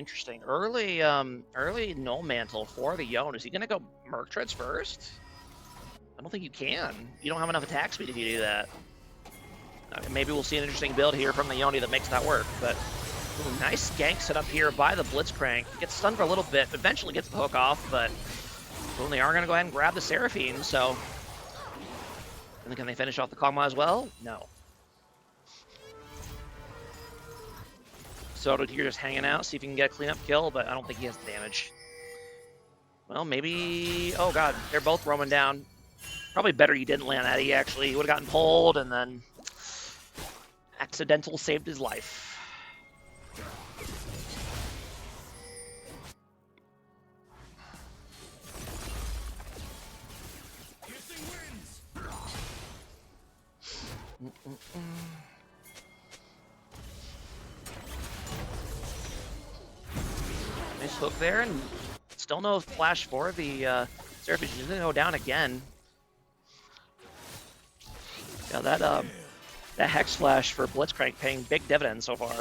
Interesting. Early Null Mantle for the Yone. Is he gonna go Merc Treads first? I don't think you can. You don't have enough attack speed if you do that. Maybe we'll see an interesting build here from the Yone that makes that work, but ooh, nice gank set up here by the Blitzcrank. Gets stunned for a little bit, eventually gets the hook off, but well, they are gonna go ahead and grab the Seraphine, so. And then can they finish off the Kog'Maw as well? No. Soto here just hanging out, see if he can get a cleanup kill, but I don't think he has damage. Well, maybe... Oh god, they're both roaming down. Probably better he didn't land that. He actually would have gotten pulled and then accidental saved his life. Nice hook there, and still no flash for the Seraphine. She's gonna go down again. Yeah, that Hex Flash for Blitzcrank paying big dividends so far.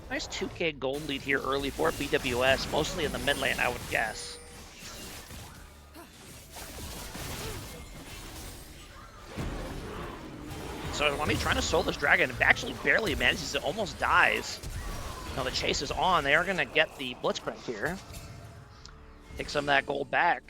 Nice 2k gold lead here early for BWS, mostly in the mid lane, I would guess. So when he's trying to soul this dragon, it actually barely manages, it almost dies. Now the chase is on, they are going to get the Blitzcrank here. Take some of that gold back.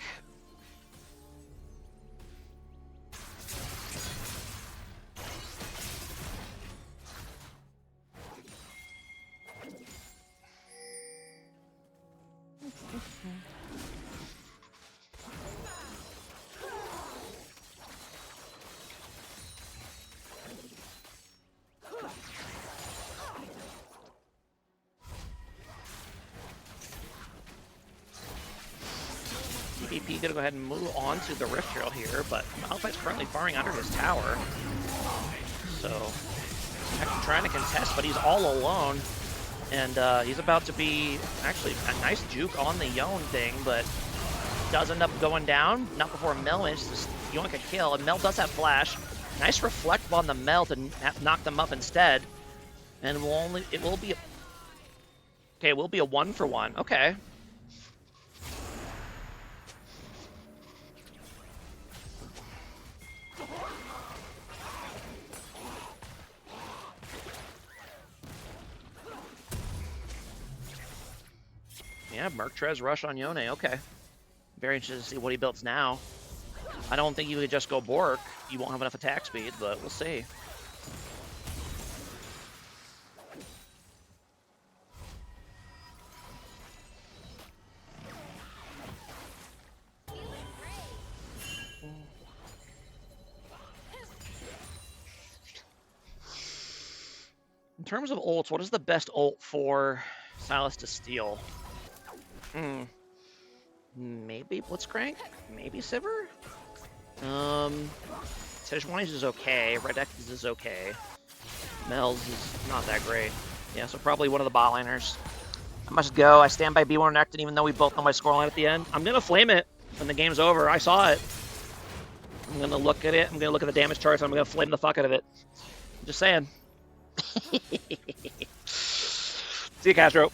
PPP gonna go ahead and move on to the Rift Trail here, but Malphite's currently farming under his tower. So, trying to contest, but he's all alone. And he's about to be, actually, a nice juke on the Yone thing, but does end up going down. Not before Mel manages to yoink a kill, and Mel does have flash. Nice reflect on the Mel to knock them up instead. And it will be a 1-for-1, okay. Yeah, Merc Trez rush on Yone, okay. Very interested to see what he builds now. I don't think you could just go Bork. You won't have enough attack speed, but we'll see. In terms of ults, what is the best ult for Silas to steal? Maybe Blitzcrank? Maybe Sivir? Sejuani's is okay. Red X is okay. Mel's is not that great. Yeah, so probably one of the bot liners. I must go. I stand by B1 Nectin even though we both know my scoreline at the end. I'm going to flame it when the game's over. I saw it. I'm going to look at it. I'm going to look at the damage charts. I'm going to flame the fuck out of it. I'm just saying. See you, Castro.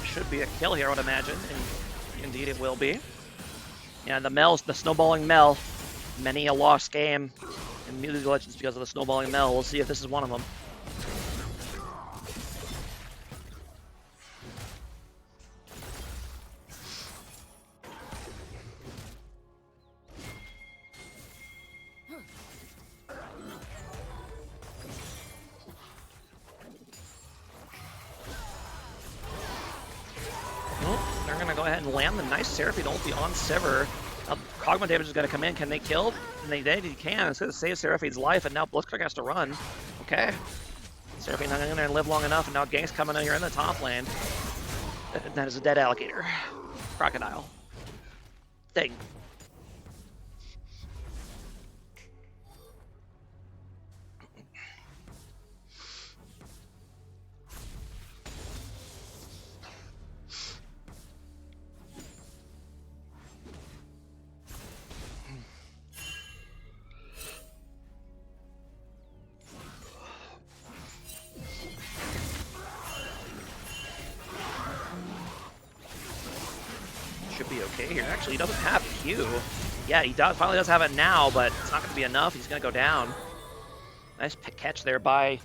Should be a kill here, I would imagine, and indeed it will be. Yeah, the snowballing Mel, many a lost game in Music Legends because of the snowballing Mel. We'll see if this is one of them. go ahead and land the nice Seraphine ulti on Sivir. Kog'Maw damage is going to come in. Can they kill? And they can. It's going to save Seraphine's life, and now Blitzcrank has to run. Okay. Seraphine hung in there and lived long enough, and now Gang's coming in here in the top lane. That is a dead alligator. Crocodile. Thing. Should be okay here. Actually, he doesn't have Q. Yeah, he finally does have it now, but it's not going to be enough. He's going to go down. Nice catch there by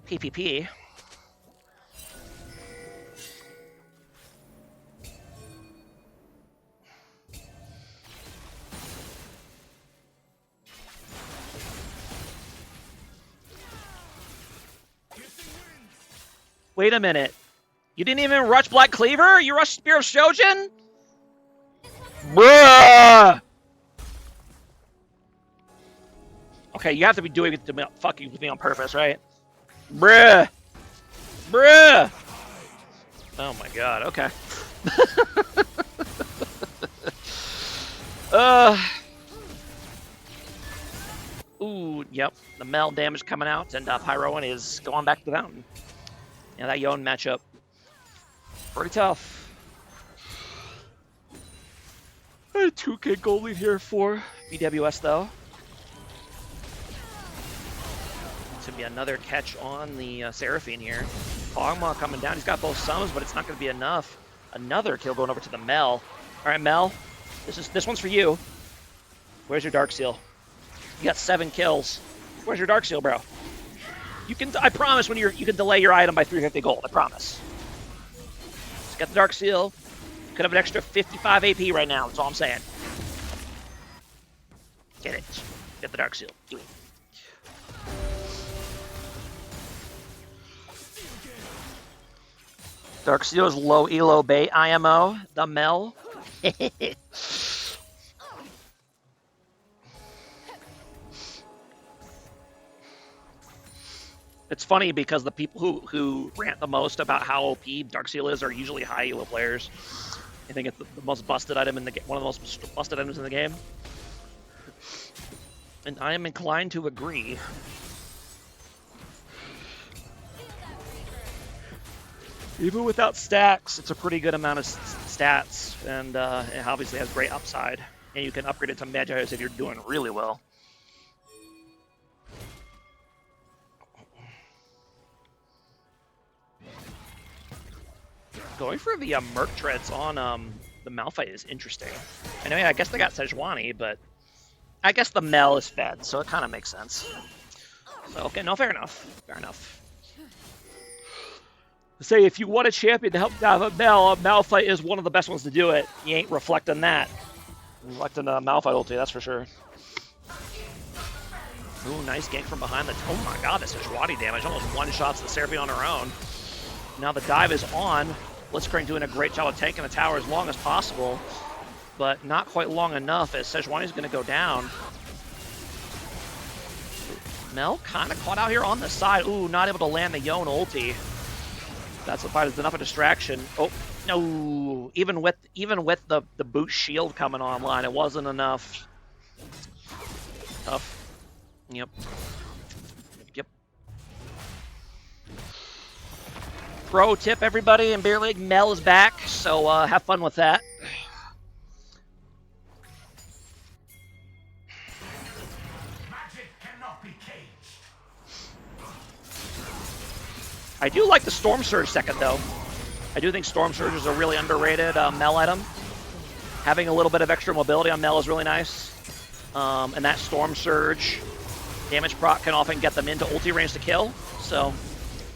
PPP. Wait a minute. You didn't even rush Black Cleaver? You rushed Spear of Shojin? Bruh! Okay, you have to be doing it to fucking with me on purpose, right? Bruh! Bruh! Oh my god, okay. Ooh, yep. The Mel damage coming out, and Pyroan is going back to the mountain. Yeah, that Yone matchup. Pretty tough. 2K goal lead here for BWS, though. It's going to be another catch on the Seraphine here. Kog'Maw coming down. He's got both summons, but it's not going to be enough. Another kill going over to the Mel. All right, Mel. This one's for you. Where's your Dark Seal? You got 7 kills. Where's your Dark Seal, bro? You can. I promise you can delay your item by 350 gold. I promise. Just get the Dark Seal. Could have an extra 55 AP right now. That's all I'm saying. Get it. Get the Dark Seal. Do it. Dark Seal is low elo bait IMO. The Mel. It's funny because the people who rant the most about how OP Dark Seal is are usually high elo players. I think it's the most busted item in the game, one of the most busted items in the game. And I am inclined to agree. Even without stacks, it's a pretty good amount of stats, and it obviously has great upside. And you can upgrade it to Magi's if you're doing really well. Going for the Merc Treads on the Malphite is interesting. I know, yeah, I guess they got Sejuani, but I guess the Mel is fed, so it kind of makes sense. So, okay, no, fair enough. Fair enough. Say, if you want a champion to help down a Malphite is one of the best ones to do it. You ain't reflecting that. Reflecting the Malphite ulti, that's for sure. Ooh, nice gank from behind the... Oh my god, this Sejuani damage. Almost one-shots the Seraphine on her own. Now the dive is on. Blitzcrank doing a great job of tanking the tower as long as possible, but not quite long enough as Sejuani's going to go down. Mel kind of caught out here on the side. Ooh, not able to land the Yone ulti. That's enough of a distraction. Oh, no. Even with the boot shield coming online, it wasn't enough. Tough. Yep. Yep. Pro tip, everybody, in Beer League, Mel is back, so have fun with that. Magic cannot be caged. I do like the Storm Surge second, though. I do think Storm Surge is a really underrated Mel item. Having a little bit of extra mobility on Mel is really nice. And that Storm Surge damage proc can often get them into ulti range to kill. So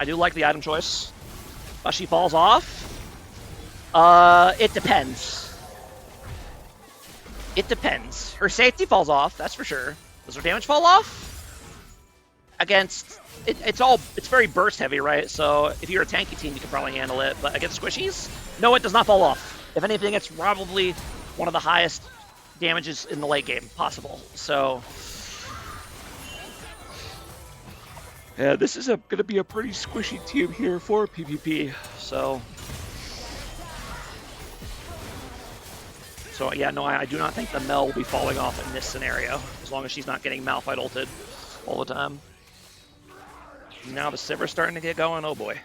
I do like the item choice. She falls off. It depends. It depends. Her safety falls off, that's for sure. Does her damage fall off? Against... It's very burst heavy, right? So if you're a tanky team, you can probably handle it. But against squishies, no, it does not fall off. If anything, it's probably one of the highest damages in the late game possible. So, yeah, this is going to be a pretty squishy team here for PPP. So yeah, no, I do not think the Mel will be falling off in this scenario, as long as she's not getting Malphite ulted all the time. Now the Sivir's starting to get going, oh boy.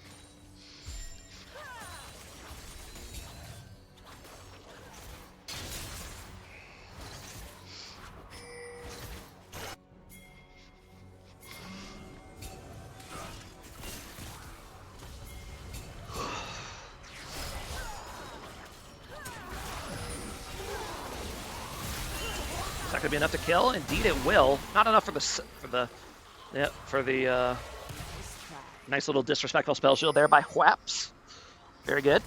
Is that gonna be enough to kill? Indeed, it will. Not enough for the nice little disrespectful spell shield there by Whaps. Very good.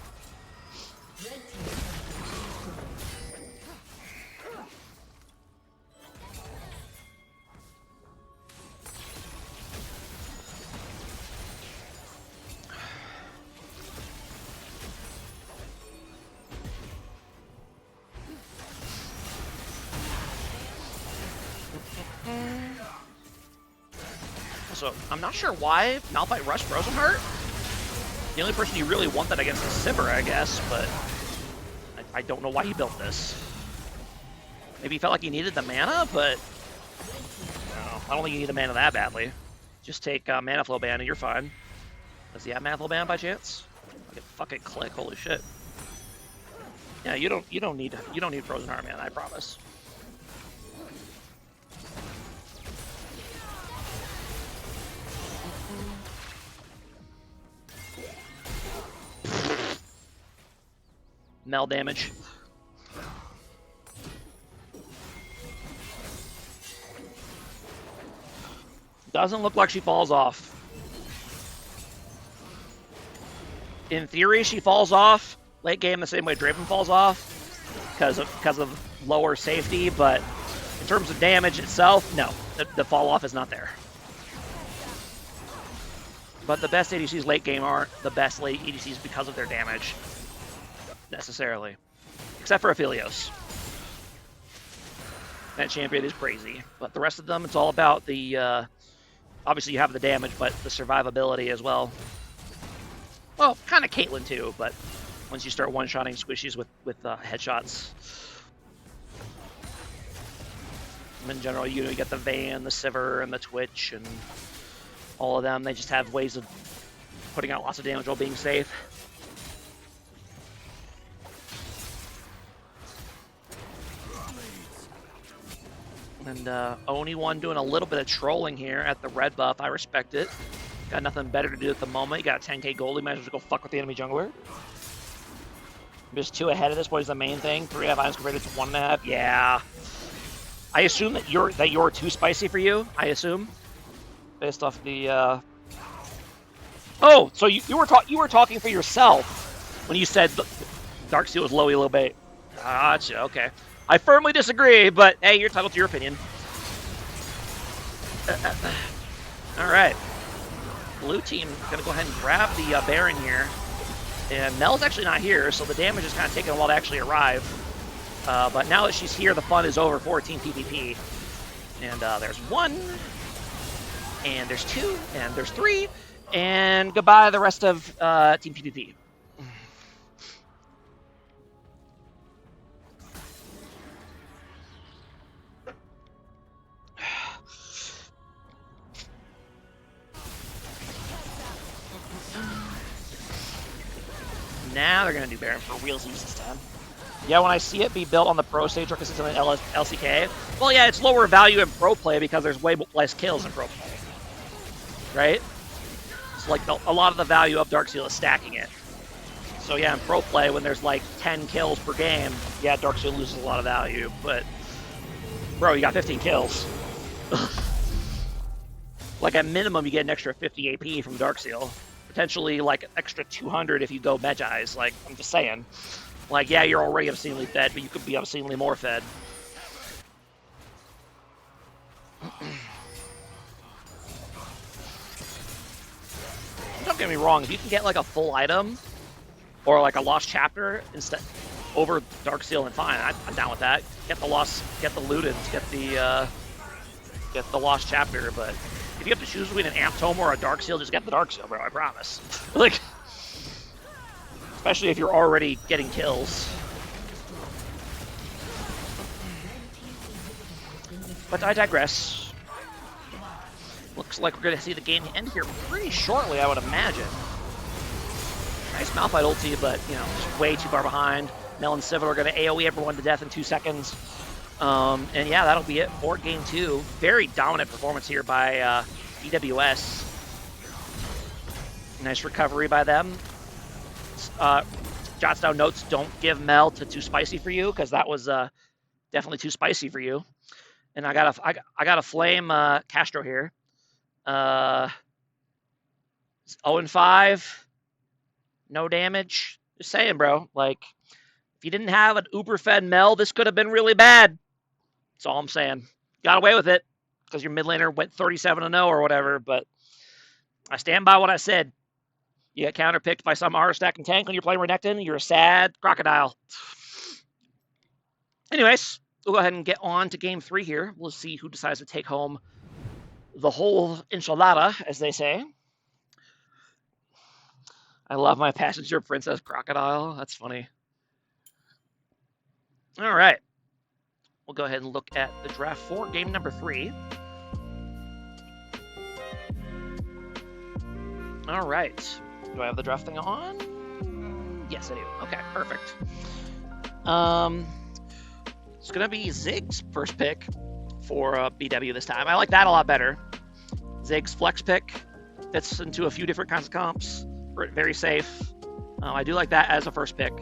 So I'm not sure why Malphite rushed Frozen Heart. The only person you really want that against is Sivir, I guess, but I don't know why he built this. Maybe he felt like he needed the mana, but no, I don't think you need the mana that badly. Just take mana flow ban and you're fine. Does he have mana flow ban by chance? I can fucking click. Holy shit. Yeah, you don't need Frozen Heart, man. I promise. Mel damage. Doesn't look like she falls off. In theory, she falls off late game the same way Draven falls off because of lower safety, but in terms of damage itself, no, the fall off is not there. But the best ADCs late game aren't the best late ADCs because of their damage. Necessarily. Except for Aphelios. That champion is crazy. But the rest of them, it's all about the, obviously you have the damage, but the survivability as well. Well, kind of Caitlyn too, but once you start one-shotting squishies with headshots. In general, you get the Vayne, the Sivir, and the Twitch, and all of them. They just have ways of putting out lots of damage while being safe. And Oni1 doing a little bit of trolling here at the red buff. I respect it. Got nothing better to do at the moment. You got a 10k gold. You might as well go fuck with the enemy jungler. Just 2 ahead of this point is the main thing. 3.5 items compared to 1.5. Yeah. I assume that you're too spicy for you. I assume, based off the. Oh, so you were talking for yourself when you said Darksteel was low elo bait. Gotcha. Okay. I firmly disagree, but hey, you're entitled to your opinion. All right. Blue team gonna go ahead and grab the Baron here. And Mel's actually not here, so the damage is kind of taking a while to actually arrive. But now that she's here, the fun is over for Team PPP. And there's 1, and there's 2, and there's 3, and goodbye the rest of Team PPP. Now they're going to do Baron for realsies this time. Yeah, when I see it be built on the pro stage or consistently LCK, well, yeah, it's lower value in pro play because there's way less kills in pro play. Right? It's like a lot of the value of Darksteel is stacking it. So yeah, in pro play, when there's like 10 kills per game, yeah, Darksteel loses a lot of value, but bro, you got 15 kills. Like at minimum, you get an extra 50 AP from Darksteel. Potentially like an extra 200 if you go Medjai's. Like, I'm just saying. Like, yeah, you're already obscenely fed, but you could be obscenely more fed. Don't get me wrong, if you can get like a full item or like a lost chapter instead, over Darksteel, and fine. I'm down with that. Get the lost, get the looted, get the lost chapter. But if you have to choose between an Amp Tome or a Darksteel, just get the Darksteel, bro. I promise. Like, especially if you're already getting kills. But I digress. Looks like we're going to see the game end here pretty shortly, I would imagine. Nice Malphite ulti, but, you know, just way too far behind. Mel and Civil are going to AoE everyone to death in 2 seconds. And yeah, that'll be it for Game 2. Very dominant performance here by BWS. Nice recovery by them. Jots down notes, don't give Mel to too spicy for you, because that was definitely too spicy for you. And I got a flame Castro here. 0-5. No damage. Just saying, bro. Like, if you didn't have an uber-fed Mel, this could have been really bad. That's all I'm saying. Got away with it because your mid laner went 37-0 or whatever, but I stand by what I said. You get counterpicked by some R stacking tank when you're playing Renekton, you're a sad crocodile. Anyways, we'll go ahead and get on to Game 3 here. We'll see who decides to take home the whole enchilada, as they say. I love my passenger princess crocodile. That's funny. All right. We'll go ahead and look at the draft for game number 3. All right. Do I have the draft thing on? Yes, I do. Okay, perfect. It's going to be Zig's first pick for BW this time. I like that a lot better. Zig's flex pick fits into a few different kinds of comps. Very safe. I do like that as a first pick.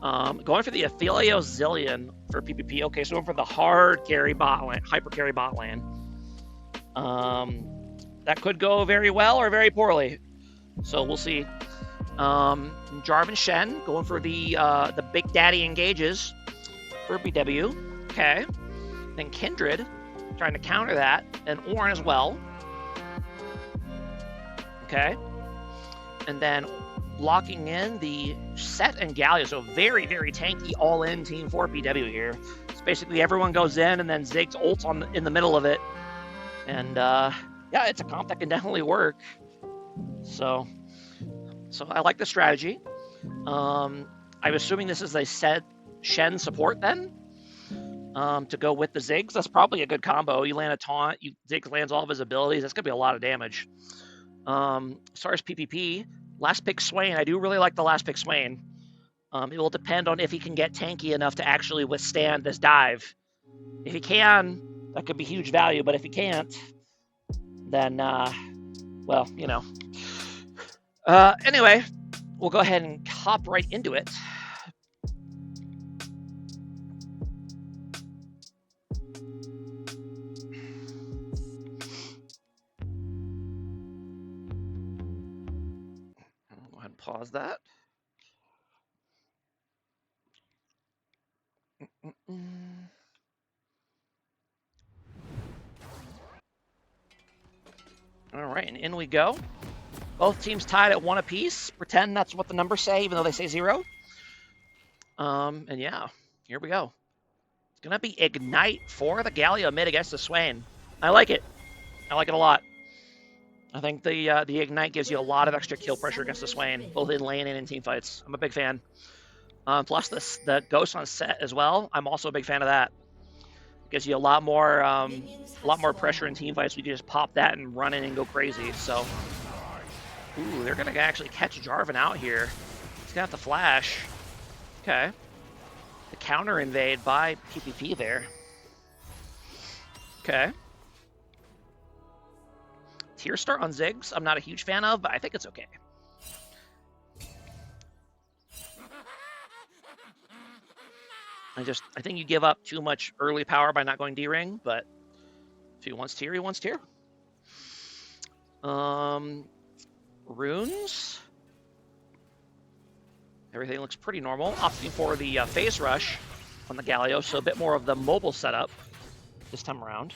Going for the Aphelios Zillion for PPP. Okay, so going for the hard carry bot lane, hyper carry bot lane. That could go very well or very poorly. So we'll see. Jarvan Shen going for the Big Daddy engages for BW. Okay. Then Kindred trying to counter that, and Ornn as well. Okay. And then locking in the Set and Galio, so very, very tanky all-in team for BW here. It's basically everyone goes in, and then Ziggs ults in the middle of it. And yeah, it's a comp that can definitely work. So I like the strategy. I'm assuming this is a Shen support then, to go with the Ziggs. That's probably a good combo. You land a taunt, Ziggs lands all of his abilities. That's gonna be a lot of damage. As far as PPP, last pick Swain. I do really like the last pick Swain. It will depend on if he can get tanky enough to actually withstand this dive. If he can, that could be huge value. But if he can't, then, well, you know. Anyway, we'll go ahead and hop right into it. Go ahead and pause that. All right, and in we go. Both teams tied at 1 apiece. Pretend that's what the numbers say, even though they say 0. And yeah, here we go. It's gonna be Ignite for the Galio mid against the Swain. I like it. I like it a lot. I think the Ignite gives you a lot of extra kill pressure against the Swain, both in lane and in team fights. I'm a big fan. Plus the Ghost on set as well. I'm also a big fan of that. It gives you a lot more pressure in team fights. We can just pop that and run in and go crazy. So, ooh, they're gonna actually catch Jarvan out here. He's gonna have to flash. Okay. The counter invade by PPP there. Okay. Tier start on Ziggs, I'm not a huge fan of, but I think it's okay. I think you give up too much early power by not going D-Ring, but if he wants tier, he wants tier. Runes. Everything looks pretty normal. Opting for the phase rush on the Galio, so a bit more of the mobile setup this time around.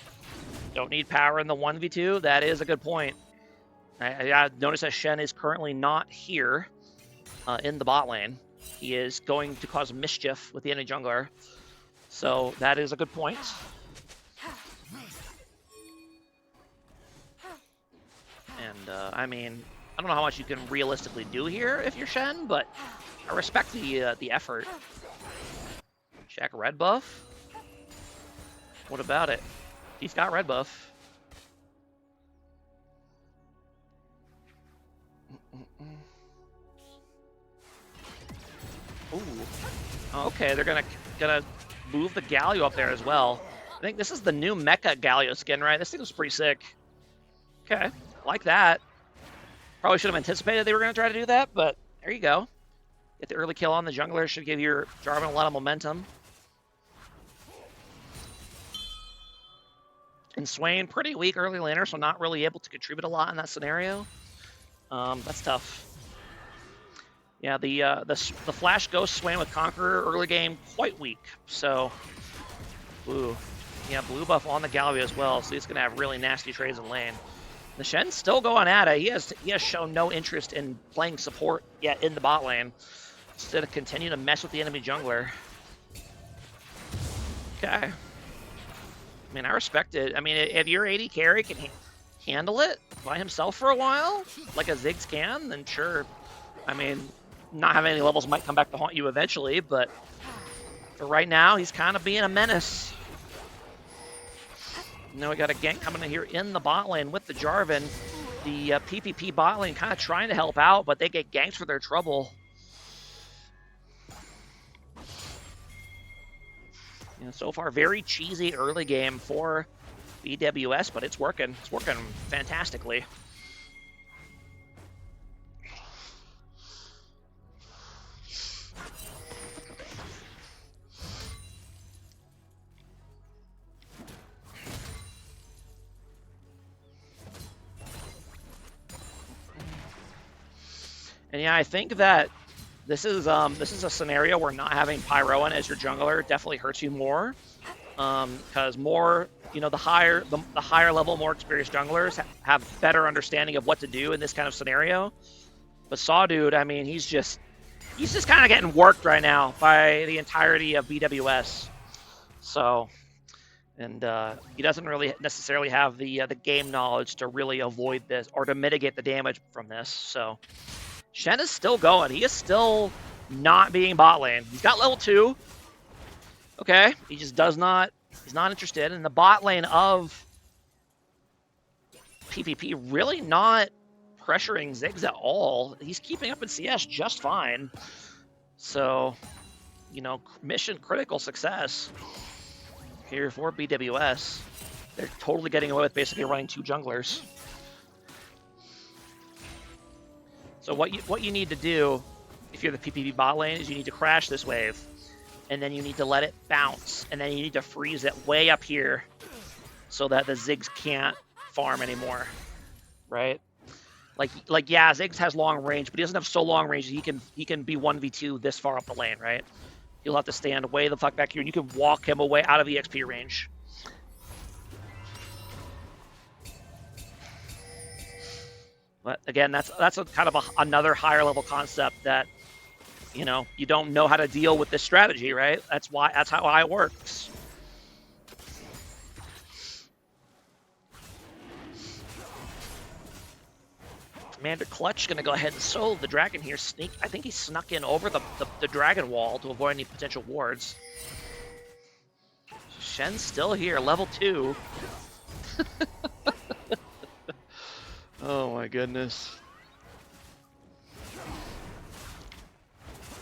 Don't need power in the 1v2. That is a good point. I noticed that Shen is currently not here in the bot lane. He is going to cause mischief with the enemy jungler. So that is a good point. And, I mean, I don't know how much you can realistically do here if you're Shen, but I respect the effort. Check red buff. What about it? He's got red buff. Ooh. Okay, they're gonna move the Galio up there as well. I think this is the new Mecha Galio skin, right? This thing was pretty sick. Okay, like that. Probably should have anticipated they were gonna try to do that, but there you go. Get the early kill on the jungler, should give your Jarvan a lot of momentum. And Swain, pretty weak early laner, so not really able to contribute a lot in that scenario. That's tough. Yeah, the Flash Ghost Swain with Conqueror early game, quite weak. So, ooh. Yeah, blue buff on the Galio as well, so he's going to have really nasty trades in lane. The Shen's still going at it. He has shown no interest in playing support yet in the bot lane. Instead of continue to mess with the enemy jungler. Okay. I mean, I respect it. I mean, if your AD carry can handle it by himself for a while, like a Ziggs can, then sure. I mean, not having any levels might come back to haunt you eventually, but for right now, he's kind of being a menace. Now we got a gank coming in here in the bot lane with the Jarvan. The PPP bot lane kind of trying to help out, but they get ganked for their trouble. You know, so far, very cheesy early game for BWS, but it's working. It's working fantastically. And yeah, I think that this is a scenario where not having Pyroan as your jungler definitely hurts you more, because more, you know, the higher level, more experienced junglers have better understanding of what to do in this kind of scenario. But Sawdude, I mean, he's just kind of getting worked right now by the entirety of BWS. So, and he doesn't really necessarily have the game knowledge to really avoid this or to mitigate the damage from this. So. Shen is still going. He is still not being bot lane. He's got level 2. Okay. He just does not, he's not interested. In the bot lane of PPP, really not pressuring Ziggs at all. He's keeping up in CS just fine. So, you know, mission critical success here for BWS. They're totally getting away with basically running 2 junglers. So what you need to do, if you're the PPP bot lane, is you need to crash this wave, and then you need to let it bounce, and then you need to freeze it way up here, so that the Ziggs can't farm anymore, right? Like yeah, Ziggs has long range, but he doesn't have so long range that he can be 1v2 this far up the lane, right? He'll have to stand way the fuck back here, and you can walk him away out of the XP range. But again, that's a kind of another higher level concept that, you know, you don't know how to deal with this strategy, right? That's how it works. Commander Clutch gonna go ahead and solo the dragon here. I think he snuck in over the dragon wall to avoid any potential wards. Shen's still here, level 2. Oh my goodness.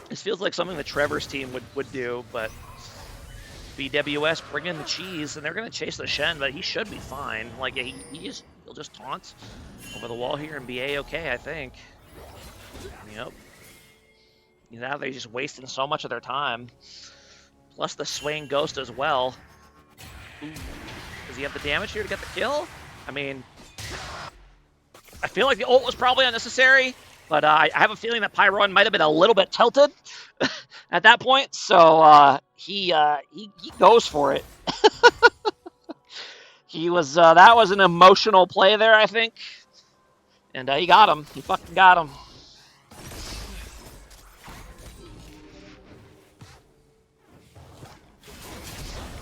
This feels like something that Trevor's team would do, but BWS bring in the cheese, and they're going to chase the Shen, but he should be fine. Like, yeah, he'll just taunt over the wall here and be A-okay, I think. Yep. Now they're just wasting so much of their time. Plus the swaying ghost as well. Ooh. Does he have the damage here to get the kill? I mean, I feel like the ult was probably unnecessary, but I have a feeling that Pyroan might have been a little bit tilted at that point, so he goes for it. He was that was an emotional play there, I think, and he got him. He fucking got him.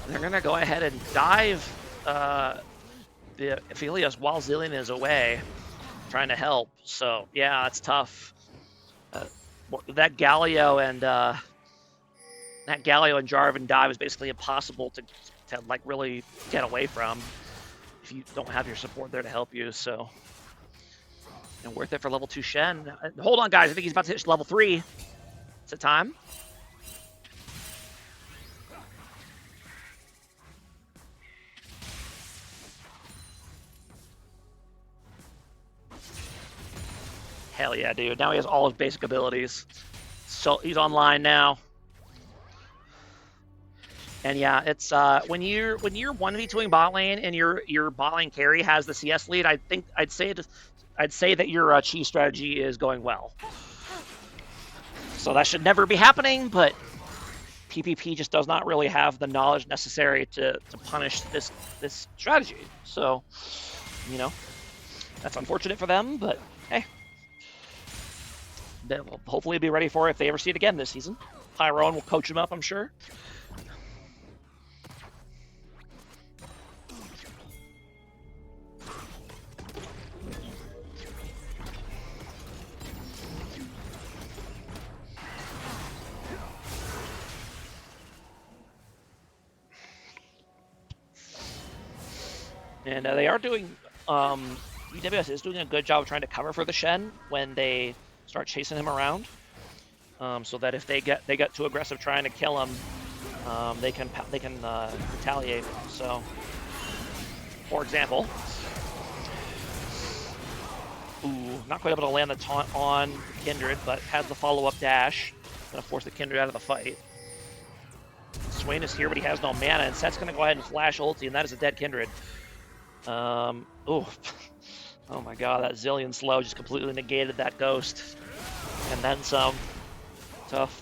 They're gonna go ahead and dive the Aphelios while Zillion is away, trying to help. So yeah, that's tough. That Galio and Jarvan dive is basically impossible to like really get away from if you don't have your support there to help you. So, worth it for level 2 Shen. Hold on, guys. I think he's about to hit level 3. Is it time? Hell yeah, dude. Now he has all his basic abilities. So he's online now. And yeah, it's when you're 1v2ing bot lane and your bot lane carry has the CS lead, I'd say that your cheese strategy is going well. So that should never be happening, but PPP just does not really have the knowledge necessary to punish this strategy. So, that's unfortunate for them, but hey. They'll hopefully be ready for it if they ever see it again this season. Pyron will coach him up, I'm sure. And they are doing, BWS is doing a good job of trying to cover for the Shen when they start chasing him around, so that if they get too aggressive trying to kill him, they can retaliate. So, for example, not quite able to land the taunt on Kindred, but has the follow-up dash, gonna force the Kindred out of the fight. Swain is here, but he has no mana, and Set's gonna go ahead and flash ulti, and that is a dead Kindred. Oh my god, that Zillion slow just completely negated that ghost. And then some. Tough.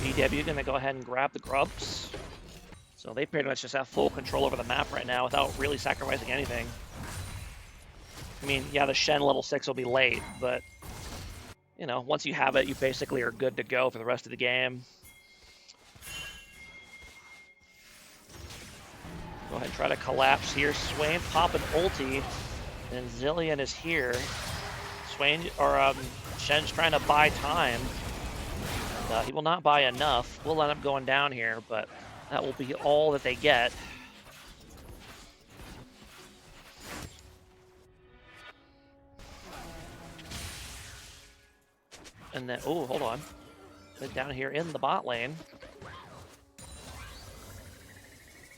BW gonna go ahead and grab the grubs. So they pretty much just have full control over the map right now without really sacrificing anything. I mean, yeah, the Shen level 6 will be late, but, once you have it, you basically are good to go for the rest of the game. Go ahead and try to collapse here. Swain pop an ulti, and Zillion is here. Shen's trying to buy time. He will not buy enough. We'll end up going down here, but that will be all that they get. And then, hold on. Down here in the bot lane.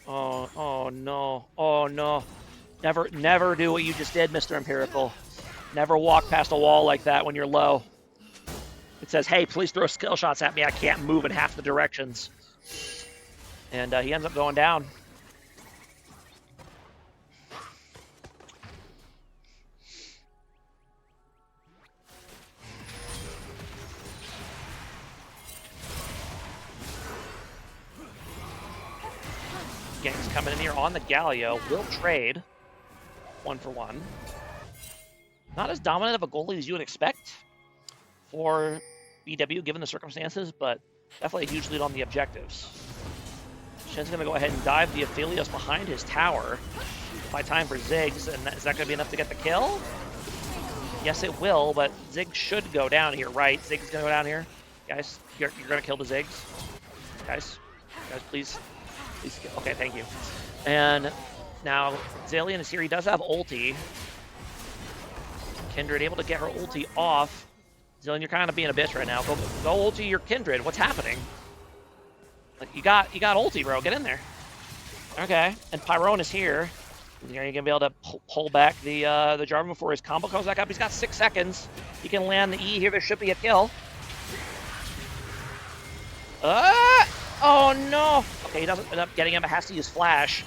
Oh no. Oh no. Never do what you just did, Mr. Empirical. Never walk past a wall like that when you're low. It says, hey, please throw skill shots at me. I can't move in half the directions. And he ends up going down. Gangs coming in here on the Galio. Will trade 1-for-1. Not as dominant of a goalie as you would expect for BW given the circumstances, but definitely a huge lead on the objectives. Shen's going to go ahead and dive the Aphelios behind his tower. Buy time for Ziggs, and is that going to be enough to get the kill? Yes, it will, but Ziggs should go down here, right? Ziggs is going to go down here. Guys, you're going to kill the Ziggs. Guys, please. Okay, thank you. And now Zillion is here. He does have ulti. Kindred able to get her ulti off. Zillion, you're kind of being a bitch right now. Go ulti your Kindred. What's happening? Like you got ulti, bro. Get in there. Okay. And Pyron is here. You're gonna be able to pull back the Jarvan before his combo comes back up. He's got 6 seconds. He can land the E here. There should be a kill. Oh no! Okay, he doesn't end up getting him, but has to use Flash.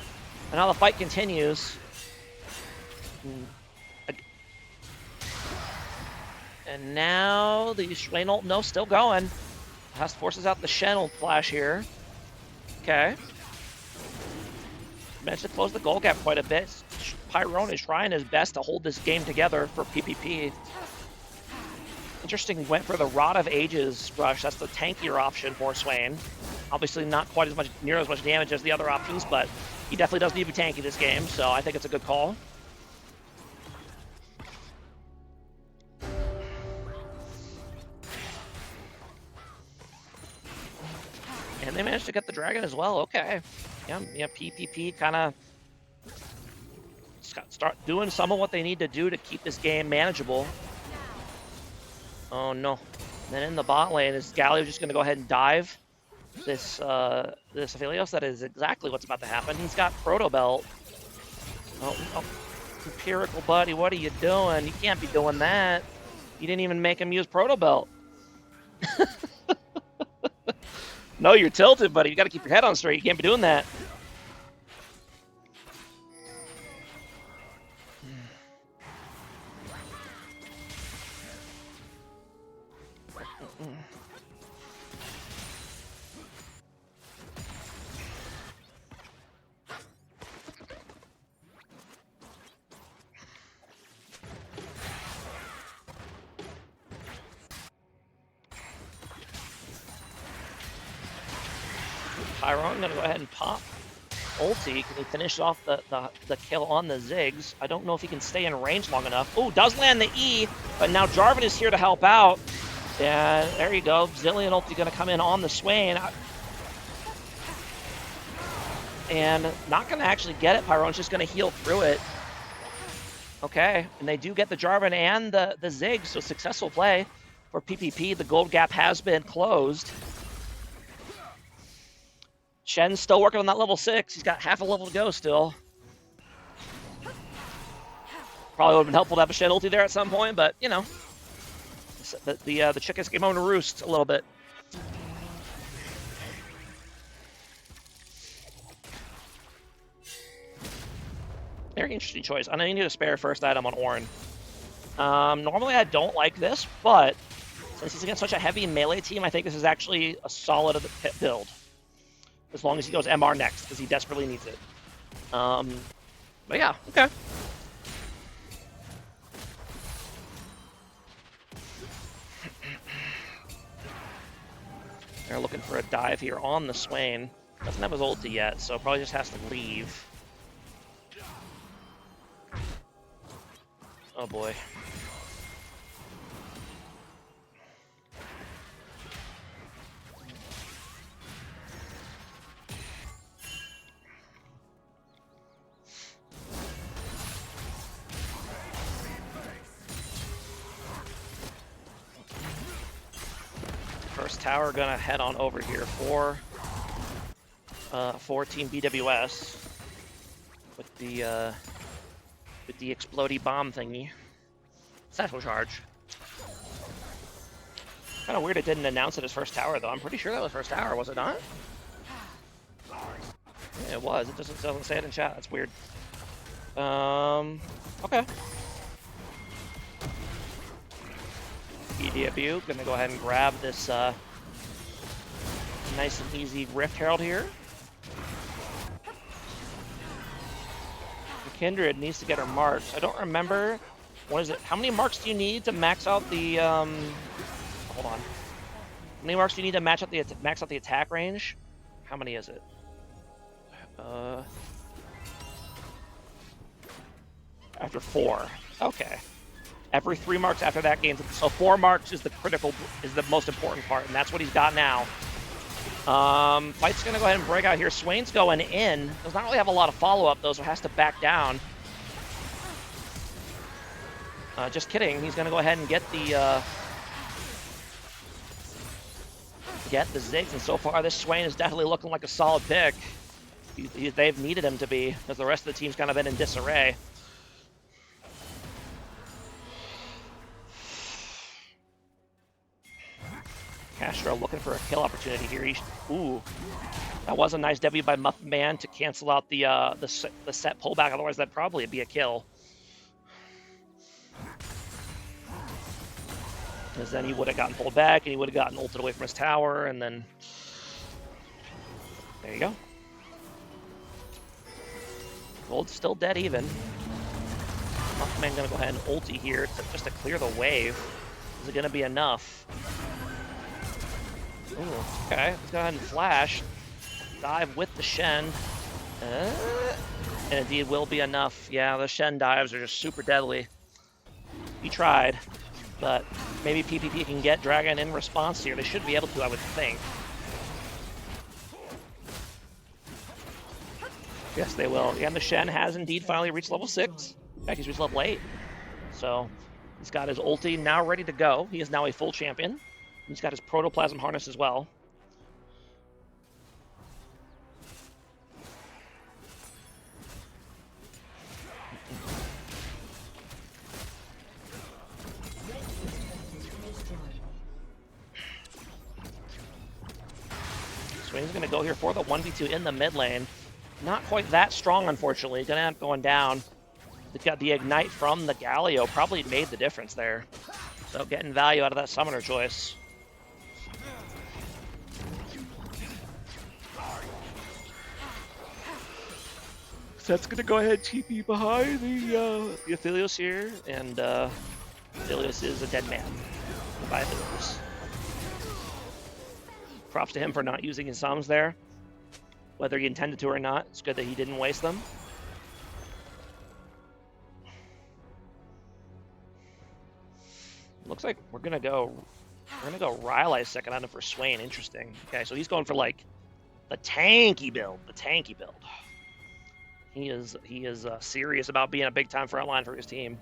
And now the fight continues. And now the Swain ult, no, still going. Has forces out the Shen ult Flash here. Okay. managed to close the goal gap quite a bit. Pyrone is trying his best to hold this game together for PPP. Interesting, went for the Rod of Ages rush. That's the tankier option for Swain. Obviously not quite as much, near as much damage as the other options, but he definitely does need to be tanky this game, so I think it's a good call. And they managed to get the dragon as well. Okay. Yeah, PPP kind of start doing some of what they need to do to keep this game manageable. Oh no. Then in the bot lane is Galio just going to go ahead and dive this this Aphelios. That is exactly what's about to happen. He's got Proto Belt. Oh, Empirical buddy, what are you doing? You can't be doing that. You didn't even make him use Proto Belt. No, you're tilted, buddy. You got to keep your head on straight. You can't be doing that. Chiron gonna go ahead and pop ulti. Can he finish off the kill on the Ziggs? I don't know if he can stay in range long enough. Oh, does land the E, but now Jarvan is here to help out. And there you go. Zillion ulti gonna come in on the Swain. And not gonna actually get it. Pyron's just gonna heal through it. Okay, and they do get the Jarvan and the Ziggs, so successful play for PPP. The gold gap has been closed. Shen's still working on that level 6. He's got half a level to go still. Probably would have been helpful to have a Shen ulti there at some point, but, you know. The chickens came home to roost a little bit. Very interesting choice. I know you need a spare first item on Ornn. Normally I don't like this, but since he's against such a heavy melee team, I think this is actually a solid build. As long as he goes MR next, because he desperately needs it. But yeah, okay. They're looking for a dive here on the Swain. Doesn't have his ulti yet, so probably just has to leave. Oh boy. First tower gonna head on over here for Team BWS with the explodey bomb thingy. Satchel charge. Kind of weird it didn't announce it as first tower though. I'm pretty sure that was first tower, was it not? Yeah, it was. It doesn't say it in chat. That's weird. Okay. EDW gonna go ahead and grab this nice and easy Rift Herald here. The Kindred needs to get her marks. I don't remember. What is it? How many marks do you need to max out the hold on. How many marks do you need to max out the attack range? How many is it? After 4. Okay. Every 3 marks after that gains. So 4 marks is the most important part, and that's what he's got now. Fight's gonna go ahead and break out here. Swain's going in. Does not really have a lot of follow-up though, so has to back down. Just kidding. He's gonna go ahead and get the Ziggs, and so far this Swain is definitely looking like a solid pick. They've needed him to be, because the rest of the team's kind of been in disarray. Castro looking for a kill opportunity here. Ooh, that was a nice W by Muffin Man to cancel out the set pullback. Otherwise, that'd probably be a kill. Because then he would have gotten pulled back, and he would have gotten ulted away from his tower, and then there you go. Gold's still dead even. Mothman gonna go ahead and ulti here just to clear the wave. Is it gonna be enough? Ooh, okay. Let's go ahead and flash. Dive with the Shen. And indeed will be enough. Yeah, the Shen dives are just super deadly. He tried, but maybe PPP can get Dragon in response here. They should be able to, I would think. Yes, they will. Yeah, and the Shen has indeed finally reached level 6. In fact, he's reached level 8. So he's got his ulti now ready to go. He is now a full champion. He's got his protoplasm harness as well. Swain's going to go here for the 1v2 in the mid lane. Not quite that strong, unfortunately. Going to end up going down. They've got the Ignite from the Galio. Probably made the difference there. So getting value out of that summoner choice. So that's going to go ahead TP behind the Aphelios here. And Aphelios is a dead man by Aphelios. Props to him for not using his sums there. Whether he intended to or not, it's good that he didn't waste them. Looks like we're gonna go Rylai's second item for Swain. Interesting. Okay, so he's going for like the tanky build. He is serious about being a big time frontline for his team.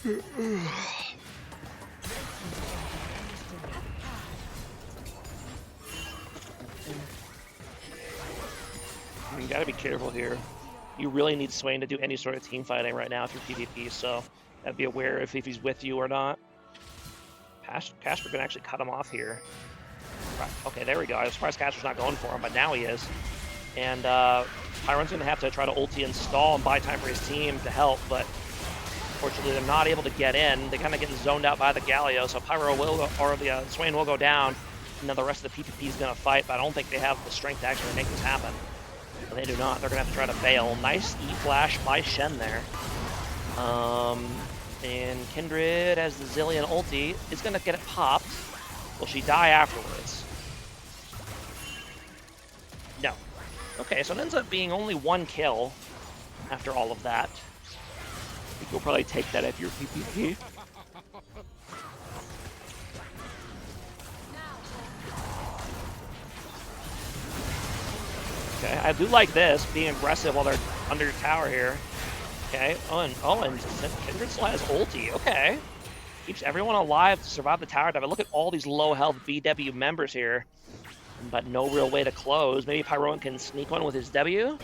You gotta be careful here. You really need Swain to do any sort of team fighting right now through PvP, so gotta be aware if he's with you or not. Casper can actually cut him off here. Okay, there we go. I was surprised Casper's not going for him, but now he is. And Pyron's gonna have to try to ulti and stall and buy time for his team to help, but unfortunately they're not able to get in. They kind of get zoned out by the Galio, so Pyro will go, or the Swain will go down. And then the rest of the PPP is gonna fight, but I don't think they have the strength to actually make this happen. They do not. They're going to have to try to bail. Nice E-flash by Shen there. And Kindred, as the Zillion ulti, is going to get it popped. Will she die afterwards? No. Okay, so it ends up being only 1 kill after all of that. I think you'll probably take that if you're PPP. Okay, I do like this, being aggressive while they're under your tower here. Okay, and Kindred still has ulti, okay. Keeps everyone alive to survive the tower dive. Look at all these low health BW members here, but no real way to close. Maybe Pyroan can sneak one with his W.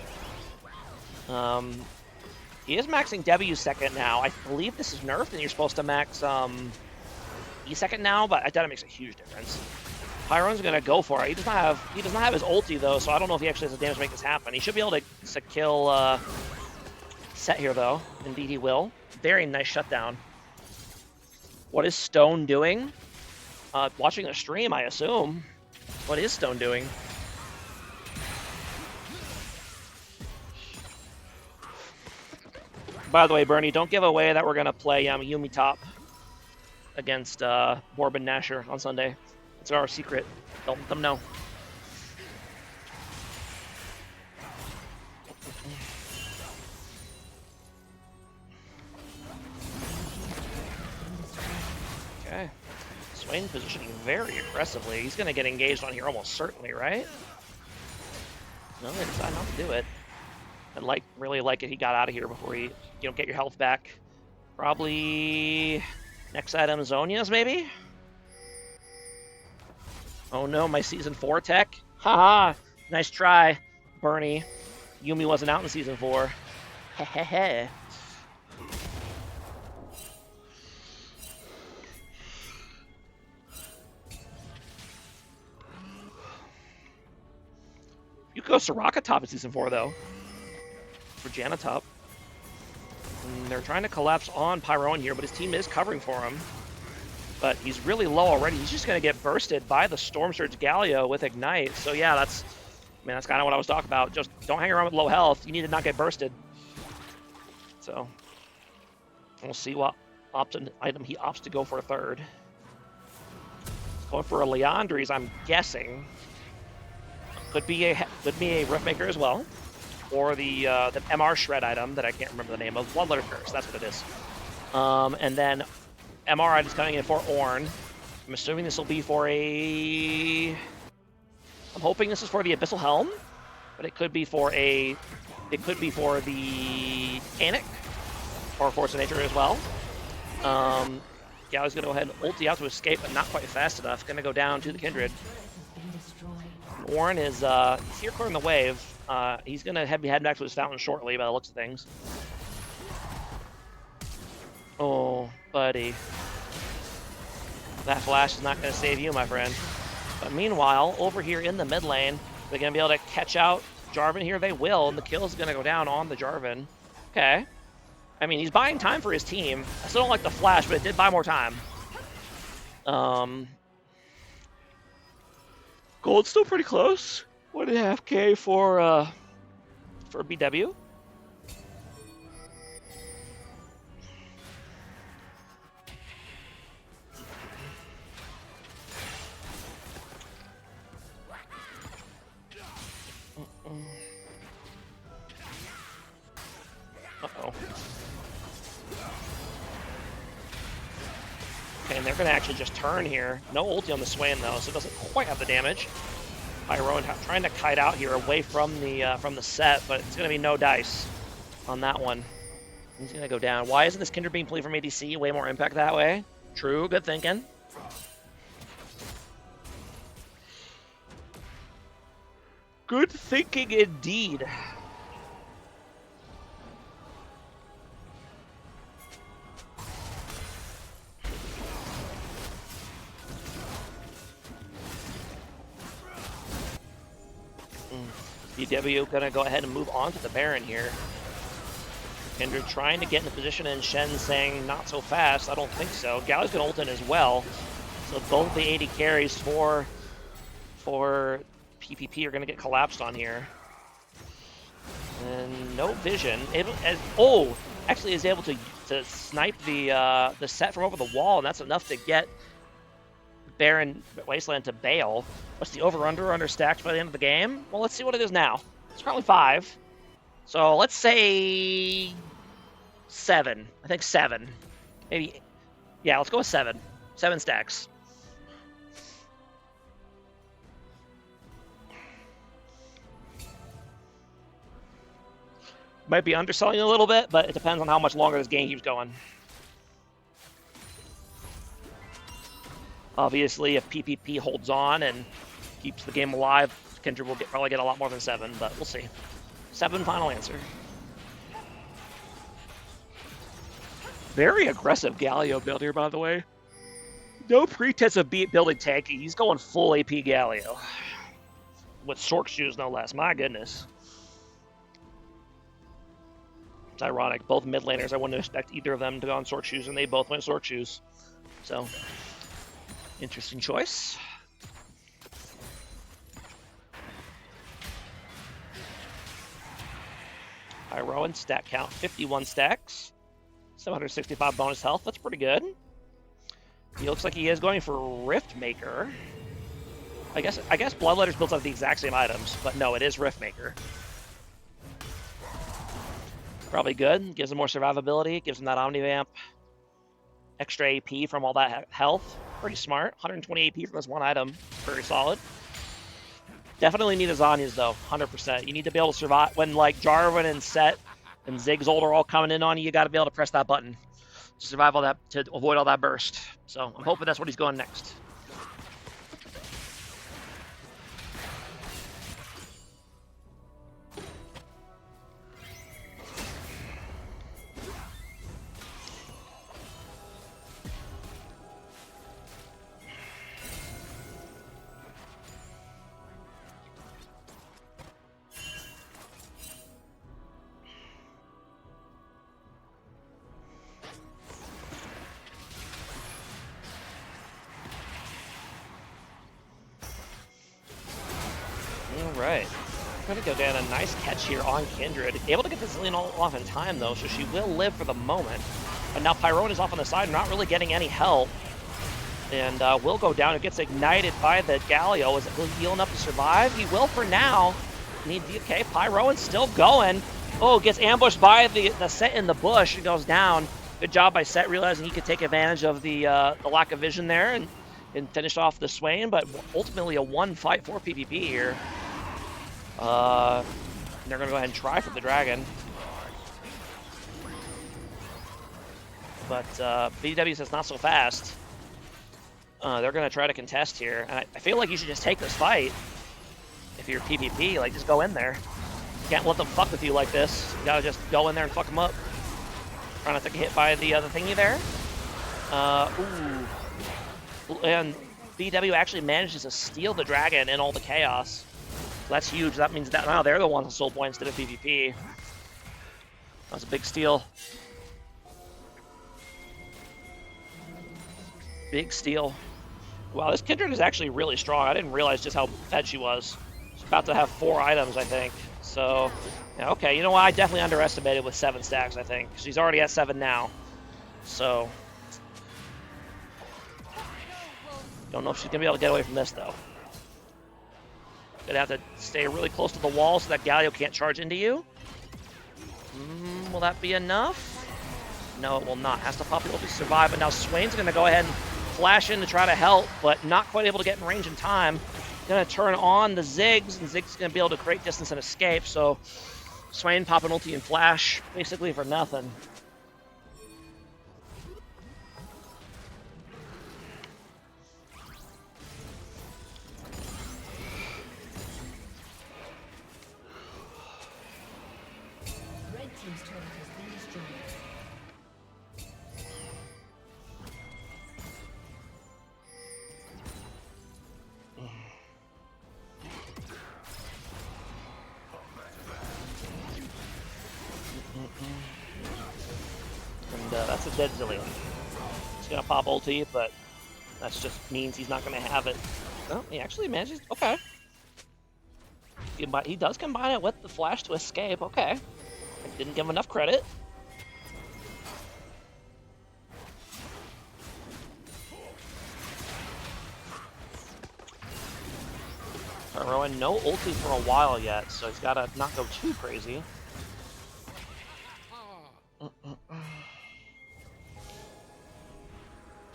He is maxing W second now. I believe this is nerfed and you're supposed to max E second now, but I doubt it makes a huge difference. Pyron's gonna go for it. He does not have his ulti though, so I don't know if he actually has the damage to make this happen. He should be able to kill Set here though. Indeed he will. Very nice shutdown. What is Stone doing? Watching a stream, I assume. What is Stone doing? By the way, Bernie, don't give away that we're gonna play Yumi top against Morbin Nasher on Sunday. It's our secret. Don't let them know. Okay. Swain positioning very aggressively. He's going to get engaged on here almost certainly, right? No, they decide not to do it. And really like it, he got out of here before he, get your health back. Probably next item, Zonia's maybe? Oh no, my Season 4 tech? Haha! Nice try, Bernie. Yumi wasn't out in Season 4. Hehehe. go Soraka top in Season 4, though. For Janna top. And they're trying to collapse on Pyroan here, but his team is covering for him. But he's really low already. He's just going to get bursted by the Storm Surge Galio with Ignite. So yeah, that's kind of what I was talking about. Just don't hang around with low health. You need to not get bursted. So we'll see what item he opts to go for a third. He's going for a Leandries, I'm guessing. Could be a Riftmaker as well. Or the MR Shred item that I can't remember the name of. Bloodletter Curse, that's what it is. And then MR item's coming in for Ornn. I'm assuming this will be for a... I'm hoping this is for the Abyssal Helm, but it could be for a... It could be for the Panic, or Force of Nature as well. Galio's going to go ahead and ulti out to escape, but not quite fast enough. Going to go down to the Kindred. Ornn is he's here clearing the wave. He's going to be heading back to his fountain shortly by the looks of things. Oh, buddy. That flash is not going to save you, my friend. But meanwhile, over here in the mid lane, they're going to be able to catch out Jarvan here. They will, and the kill is going to go down on the Jarvan. Okay. I mean, he's buying time for his team. I still don't like the flash, but it did buy more time. Gold's still pretty close. 1.5K for BW. Uh-oh. Okay, and they're going to actually just turn here. No ulti on the Swain, though, so it doesn't quite have the damage. Pyroan trying to kite out here away from the set, but it's going to be no dice on that one. He's going to go down. Why isn't this Kindred being played from ADC? Way more impact that way. True, good thinking. Good thinking indeed. BW gonna go ahead and move on to the Baron here. Kindred trying to get in the position, and Shen saying not so fast. I don't think so. Galio's gonna ult in as well. So both the AD carries for PPP are gonna get collapsed on here. And no vision. Actually is able to snipe the set from over the wall, and that's enough to get Baron Wasteland to bail. What's the over-under understacked by the end of the game? Well, let's see what it is now. It's currently 5. So let's say 7. I think 7. Maybe, yeah, let's go with 7. 7 stacks. Might be underselling a little bit, but it depends on how much longer this game keeps going. Obviously, if PPP holds on and keeps the game alive, Kindred will probably get a lot more than 7, but we'll see. 7 final answer. Very aggressive Galio build here, by the way. No pretense of building tanky. He's going full AP Galio. With Sork shoes, no less. My goodness. It's ironic. Both mid laners, I wouldn't expect either of them to go on Sork shoes, and they both went Sork shoes. So, interesting choice. Pyroan stat count 51 stacks, 765 bonus health. That's pretty good. He looks like he is going for Riftmaker. I guess Bloodletter's built out the exact same items, but no, it is Riftmaker. Probably good. Gives him more survivability. Gives him that Omnivamp. Extra AP from all that health. Pretty smart. 120 AP from this one item. Very solid. Definitely need a Zhonya's though. 100%. You need to be able to survive when like Jarvan and Set and Ziggs ult are all coming in on you. You got to be able to press that button to survive all that, to avoid all that burst. So I'm hoping that's what he's going next. right. Gonna go down a nice catch here on Kindred. Able to get the Zillion off in time though, so she will live for the moment. But now Pyrone is off on the side, not really getting any help. And will go down. It gets ignited by the Galio. Is it will heal enough to survive? He will for now. Okay, Pyrone's still going. Oh, gets ambushed by the Set in the bush and goes down. Good job by Set, realizing he could take advantage of the lack of vision there and finish off the Swain, but ultimately a 1 fight for PPP here. They're going to go ahead and try for the Dragon. But BWS is not so fast. They're going to try to contest here. And I feel like you should just take this fight. If you're PPP, like, just go in there. You can't let them fuck with you like this. You got to just go in there and fuck them up. Try not to get hit by the other thingy there. Ooh. And BW actually manages to steal the Dragon in all the chaos. So that's huge. That means that now they're the ones with soul points instead of PvP. That's a big steal. Big steal. Wow, this Kindred is actually really strong. I didn't realize just how fed she was. She's about to have 4 items, I think. So, yeah, okay. You know what? I definitely underestimated with 7 stacks, I think. She's already at 7 now. So, don't know if she's going to be able to get away from this, though. Gonna have to stay really close to the wall so that Galio can't charge into you. Will that be enough? No, it will not. Has to pop able to survive, but now Swain's gonna go ahead and flash in to try to help, but not quite able to get in range in time. Gonna turn on the Ziggs, and Ziggs gonna be able to create distance and escape, so Swain popping ulti and flash, basically for nothing. Team's turret has been destroyed. And that's a dead Zillion. He's gonna pop ulti, but that just means he's not gonna have it. Oh, he actually manages. Okay. He does combine it with the flash to escape. Okay. I didn't give him enough credit. Rowan, no ulti for a while yet, so he's got to not go too crazy.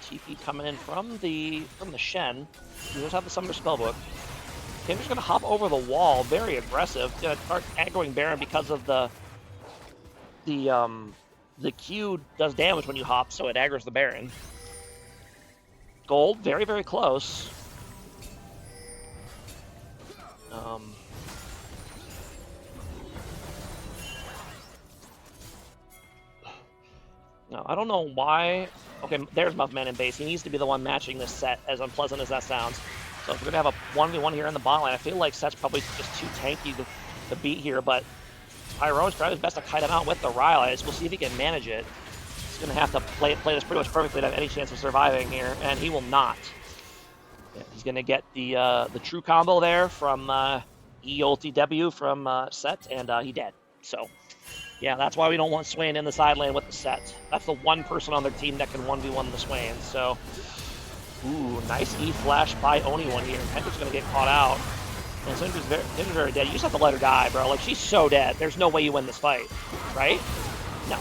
TP coming in from the Shen. He does have the Summoner Spellbook. Kinder's gonna hop over the wall, very aggressive. Gonna start aggroing Baron because of the Q does damage when you hop, so it aggroes the Baron. Gold, very, very close. No, I don't know why. Okay, there's Muffman in base. He needs to be the one matching this Set, as unpleasant as that sounds. So if we're gonna have a 1v1 here in the bot lane, I feel like Set's probably just too tanky to beat here, but Pyrone's trying his best to kite him out with the Rylai's. We'll see if he can manage it. He's gonna have to play this pretty much perfectly to have any chance of surviving here, and he will not. Yeah, he's gonna get the true combo there from E ulti W from Set, and he dead. So yeah, that's why we don't want Swain in the side lane with the Set. That's the one person on their team that can 1v1 the Swain. So, ooh, nice E flash by Oni1 here. Hendrick's gonna get caught out. And Syndra's very dead. You just have to let her die, bro. Like, she's so dead. There's no way you win this fight, right? No.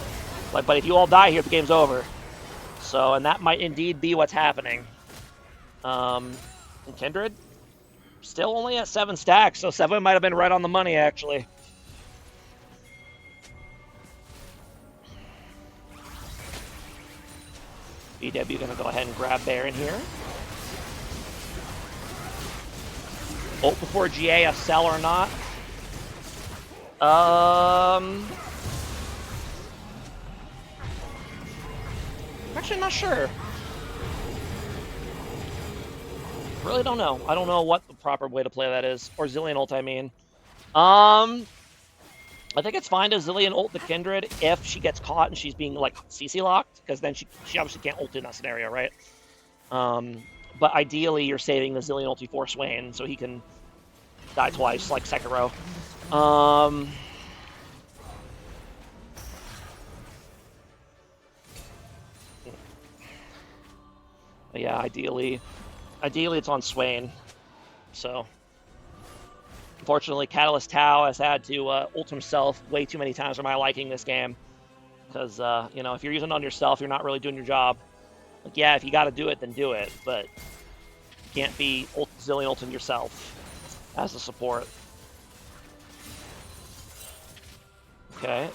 Like, but if you all die here, the game's over. So, and that might indeed be what's happening. And Kindred, still only at 7 stacks, so 7 might have been right on the money, actually. BW gonna go ahead and grab Baron here. Ult before GA, a sell or not? I'm actually not sure. Really don't know. I don't know what the proper way to play that is. Or Zillion ult, I mean. I think it's fine to Zillion ult the Kindred if she gets caught and she's being, like, CC locked, because then she obviously can't ult in that scenario, right? But ideally, you're saving the Zillion ulti for Swain, so he can die twice, like Sekiro. Yeah, ideally it's on Swain. So, unfortunately, Catalyst Tau has had to ult himself way too many times for my liking this game. Because, you know, if you're using it on yourself, you're not really doing your job. Like, yeah, if you got to do it, then do it. But you can't be zillion ulting yourself as a support. Okay.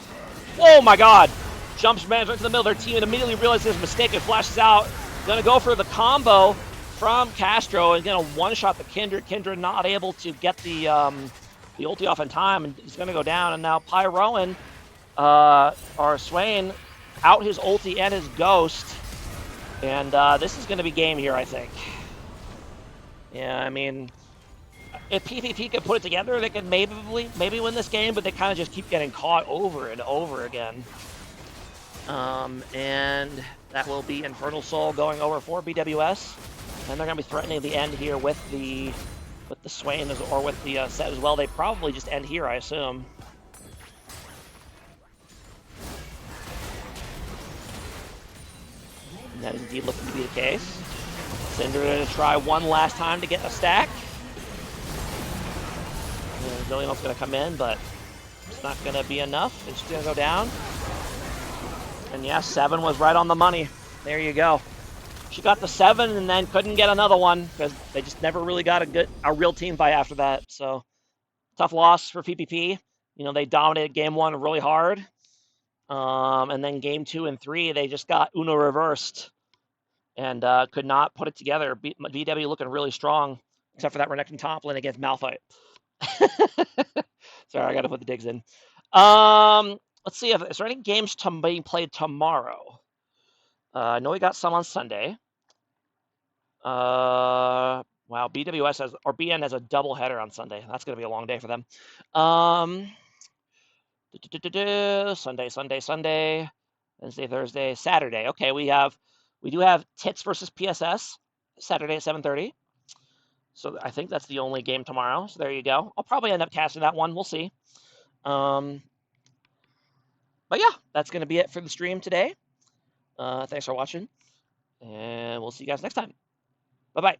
Oh my god! Jumps right into the middle of their team and immediately realizes his mistake and flashes out. Gonna go for the combo from Castro and gonna one-shot the Kindred. Kindred not able to get the ulti off in time, and he's gonna go down. And now Pyroan, or Swain, out his ulti and his ghost. And this is gonna be game here, I think. Yeah, I mean, if PPP could put it together, they could maybe win this game, but they kind of just keep getting caught over and over again. And that will be Infernal Soul going over for BWS, and they're going to be threatening the end here with the Swain or with the set as well. They probably just end here, I assume. And that is indeed looking to be the case. Cinder going to try one last time to get a stack. And Zillion's going to come in, but it's not going to be enough. It's going to go down. And yeah, 7 was right on the money. There you go. She got the 7 and then couldn't get another one because they just never really got a real team fight after that. So tough loss for PPP. You know, they dominated game 1 really hard. And then game 2 and 3, they just got Uno reversed and could not put it together. BW looking really strong, except for that Renekton top lane against Malphite. Sorry, I got to put the digs in. Let's see, is there any games being played tomorrow? I know we got some on Sunday. Wow, BWS has, or BN has a double header on Sunday. That's going to be a long day for them. Sunday, Wednesday, Thursday, Saturday. Okay, we do have Tits versus PSS Saturday at 7:30. So I think that's the only game tomorrow. So there you go. I'll probably end up casting that one. We'll see. But yeah, that's going to be it for the stream today. Thanks for watching, and we'll see you guys next time. Bye-bye.